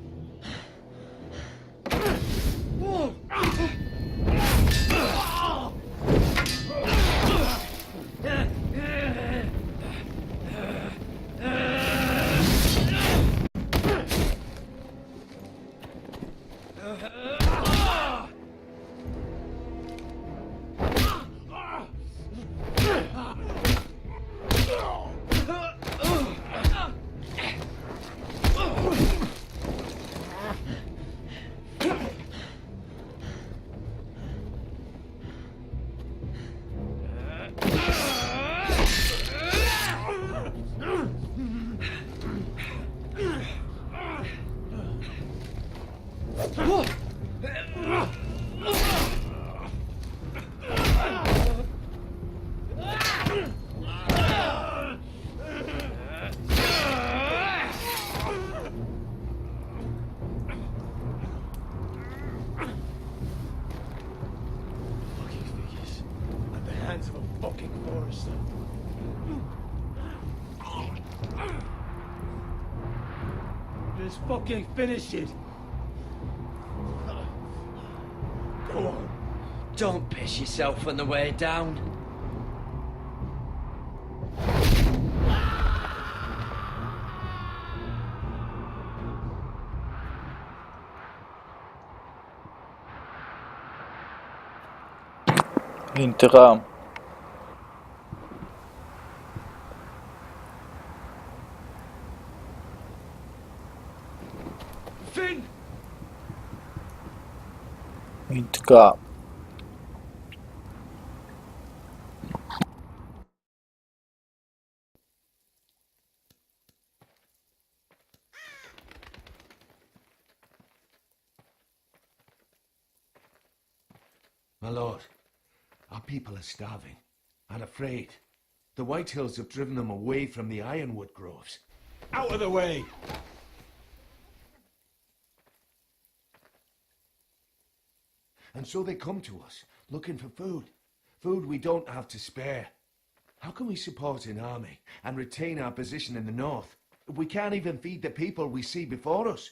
Just fucking finish it. Go on. Don't piss yourself on the way down. İntikam. Finn! İntikam. My lord, our people are starving and afraid. The Whitehills have driven them away from the ironwood groves. Out of the way! And so they come to us, looking for food. Food we don't have to spare. How can we support an army and retain our position in the north if we can't even feed the people we see before us?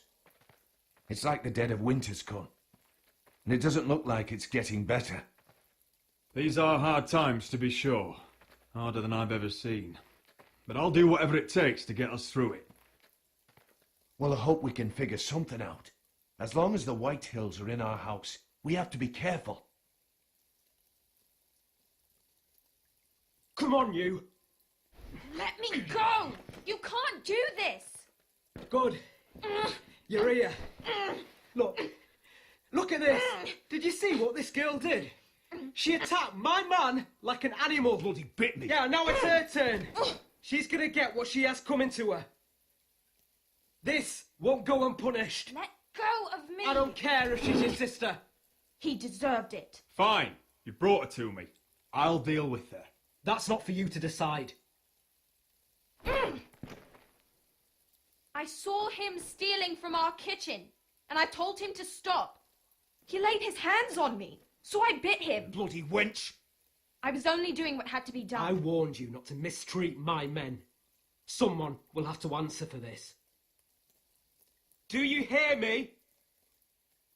It's like the dead of winter's come. And it doesn't look like it's getting better. These are hard times, to be sure. Harder than I've ever seen. But I'll do whatever it takes to get us through it. Well, I hope we can figure something out. As long as the Whitehills are in our house, we have to be careful. Come on, you! Let me go! You can't do this! Good. You're here. Look at this! Did you see what this girl did? She attacked my man like an animal. Bloody bit me. Yeah, now it's her turn. She's gonna get what she has coming to her. This won't go unpunished. Let go of me! I don't care if she's your sister. He deserved it. Fine. You brought her to me. I'll deal with her. That's not for you to decide. I saw him stealing from our kitchen, and I told him to stop. He laid his hands on me, so I bit him. Bloody wench! I was only doing what had to be done. I warned you not to mistreat my men. Someone will have to answer for this. Do you hear me?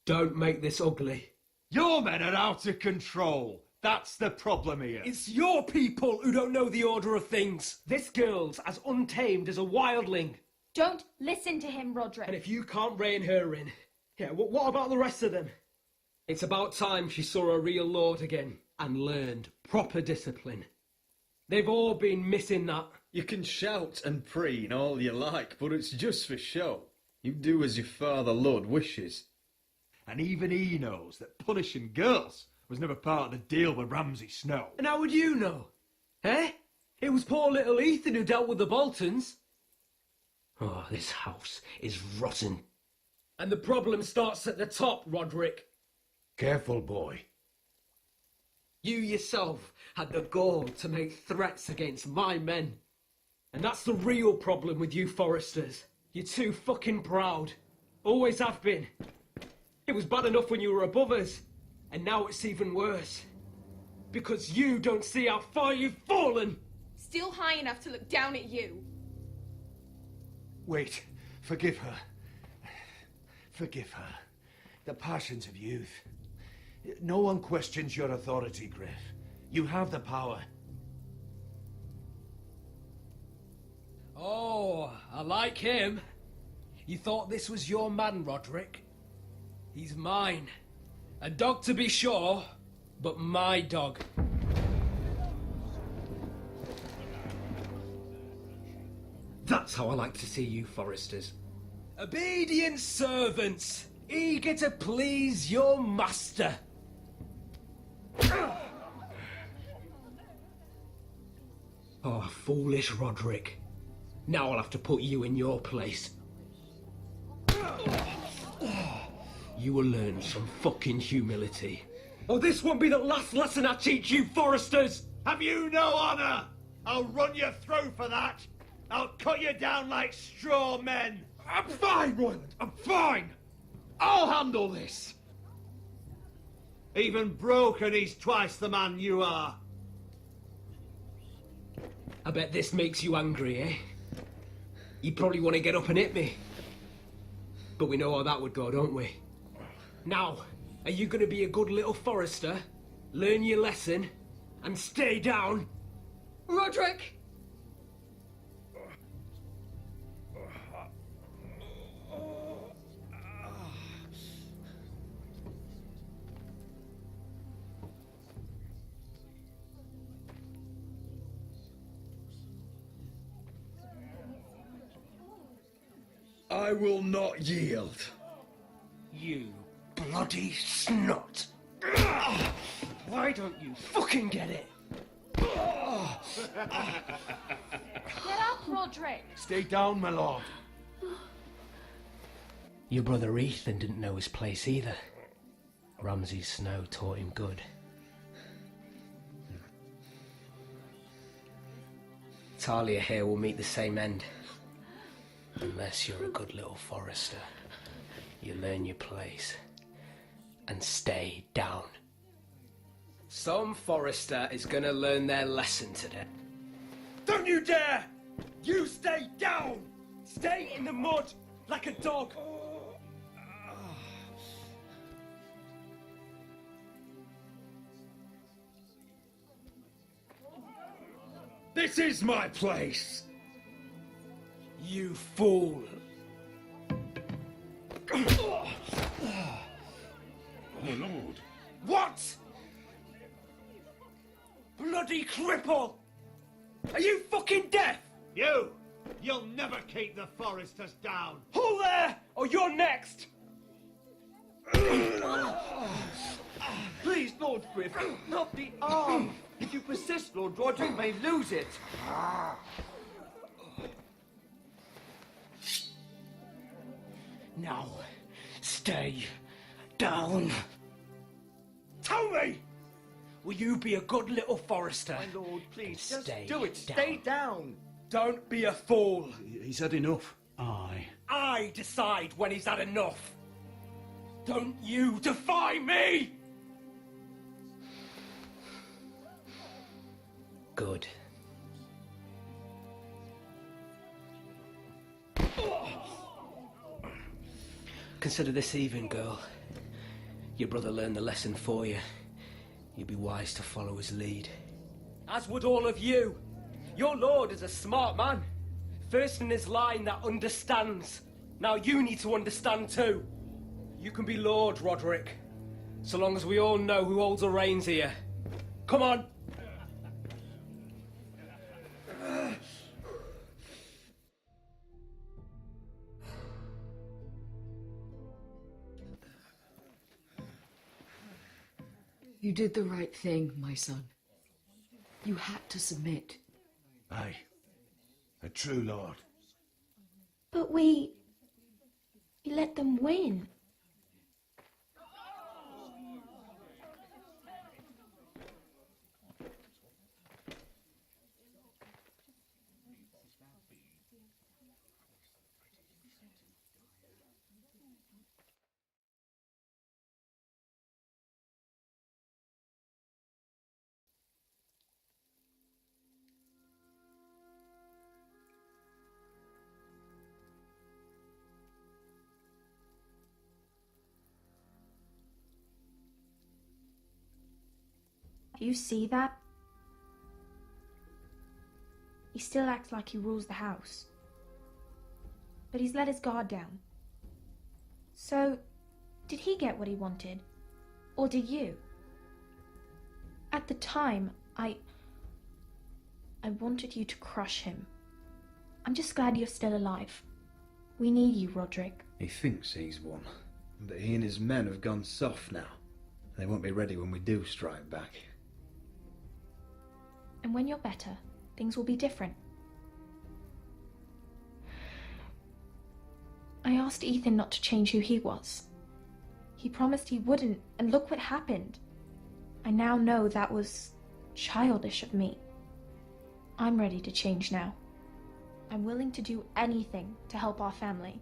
Don't make this ugly. Your men are out of control. That's the problem here. It's your people who don't know the order of things. This girl's as untamed as a wildling. Don't listen to him, Roderick. And if you can't rein her in, yeah, what about the rest of them? It's about time she saw a real lord again and learned proper discipline. They've all been missing that. You can shout and preen all you like, but it's just for show. You do as your father Lord wishes. And even he knows that punishing girls was never part of the deal with Ramsay Snow. And how would you know? Eh? It was poor little Ethan who dealt with the Boltons. Oh, this house is rotten. And the problem starts at the top, Roderick. Careful, boy. You yourself had the gall to make threats against my men. And that's the real problem with you Forresters. You're too fucking proud. Always have been. It was bad enough when you were above us. And now it's even worse. Because you don't see how far you've fallen. Still high enough to look down at you. Wait, forgive her. Forgive her. The passions of youth. No one questions your authority, Griff. You have the power. Oh, I like him. You thought this was your man, Roderick? He's mine. A dog to be sure, but my dog. That's how I like to see you, Forresters. Obedient servants, eager to please your master. Oh, foolish Roderick. Now I'll have to put you in your place. You will learn some fucking humility. Oh, this won't be the last lesson I teach you, Forresters! Have you no honor? I'll run your throat for that. I'll cut you down like straw men. I'm fine, Royland. I'm fine. I'll handle this. Even broken, he's twice the man you are. I bet this makes you angry, eh? You probably want to get up and hit me. But we know how that would go, don't we? Now, are you going to be a good little Forrester, learn your lesson, and stay down? Roderick! I will not yield. You bloody snot! Why don't you fucking get it? Get up, Roderick! Stay down, my lord. Your brother Ethan didn't know his place either. Ramsay Snow taught him good. Talia here will meet the same end. Unless you're a good little Forrester. You learn your place. And stay down. Some Forrester is gonna learn their lesson today. Don't you dare! You stay down! Stay in the mud like a dog! This is my place! You fool! Oh, Lord. What? Bloody cripple! Are you fucking deaf? You'll never keep the Forresters down! Hold there, or you're next! Please, Lord Griff, not the arm! If you persist, Lord Roderick may lose it. Now, stay down. Tell me! Will you be a good little Forrester? My lord, please, just stay do it. down. Stay down. Don't be a fool. He's had enough. Aye. I decide when he's had enough. Don't you defy me! Good. Consider this even, girl. Your brother learned the lesson for you. You'd be wise to follow his lead. As would all of you. Your lord is a smart man. First in his line that understands. Now you need to understand too. You can be Lord, Roderick. So long as we all know who holds the reins here. Come on! You did the right thing, my son. You had to submit. Aye. A true lord. But we let them win. Do you see that? He still acts like he rules the house. But he's let his guard down. So, did he get what he wanted? Or did you? At the time, I wanted you to crush him. I'm just glad you're still alive. We need you, Roderick. He thinks he's won, but he and his men have gone soft now. They won't be ready when we do strike back. And when you're better, things will be different. I asked Ethan not to change who he was. He promised he wouldn't, and look what happened. I now know that was childish of me. I'm ready to change now. I'm willing to do anything to help our family.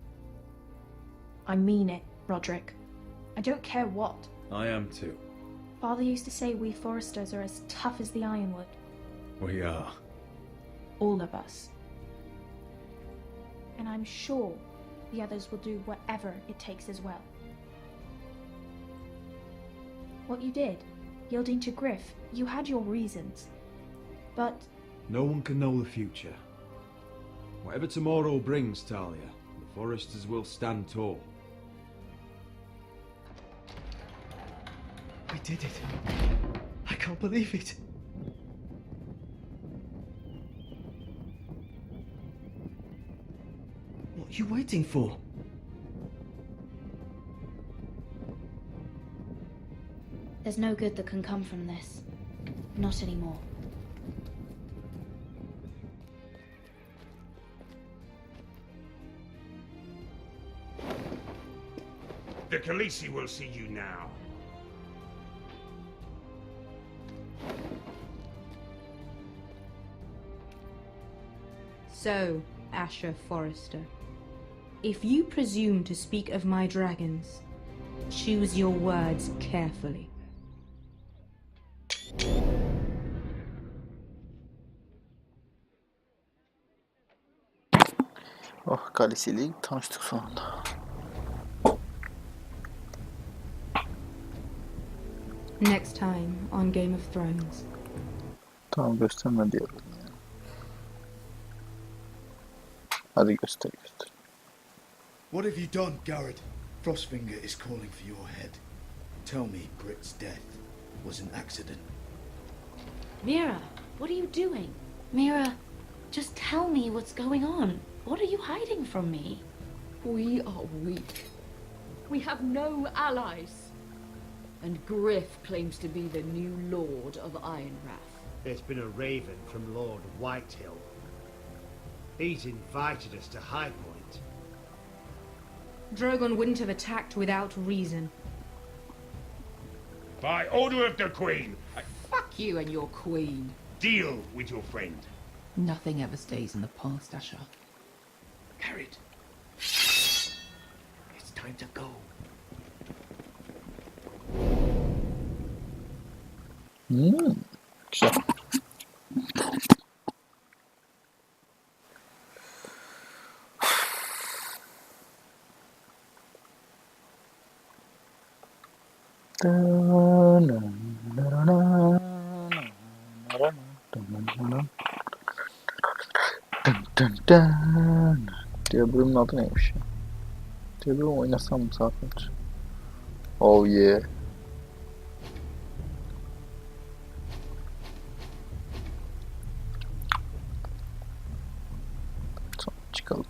I mean it, Roderick. I don't care what. I am too. Father used to say we Foresters are as tough as the ironwood. We are. All of us. And I'm sure the others will do whatever it takes as well. What you did, yielding to Griff, you had your reasons. But No one can know the future. Whatever tomorrow brings, Talia, the Foresters will stand tall. We did it. I can't believe it. What are you waiting for? there's no good that can come from this. Not anymore. The Khaleesi will see you now. So, Asher Forrester, if you presume to speak of my dragons, choose your words carefully. Oh, Khaleesi'yle tanıştık sonunda. Next time on Game of Thrones. Tamam, gösterme diyorum ya. Hadi göster. What have you done, Garrett? Frostfinger is calling for your head. Tell me Britt's death was an accident. Mira, what are you doing? Mira, just tell me what's going on. What are you hiding from me? We are weak. We have no allies. And Griff claims to be the new Lord of Ironrath. It's been a raven from Lord Whitehill. He's invited us to High Point. Drogon wouldn't have attacked without reason. By order of the Queen, Fuck you and your queen. deal with your friend. Nothing ever stays in the past, Asher. Garrett. It's time to go. Güzel. Diğer bölümün adı neymiş ya? Diğer bölüm oynasam mı saatlerce? Oh yeah. Sonra çıkalım.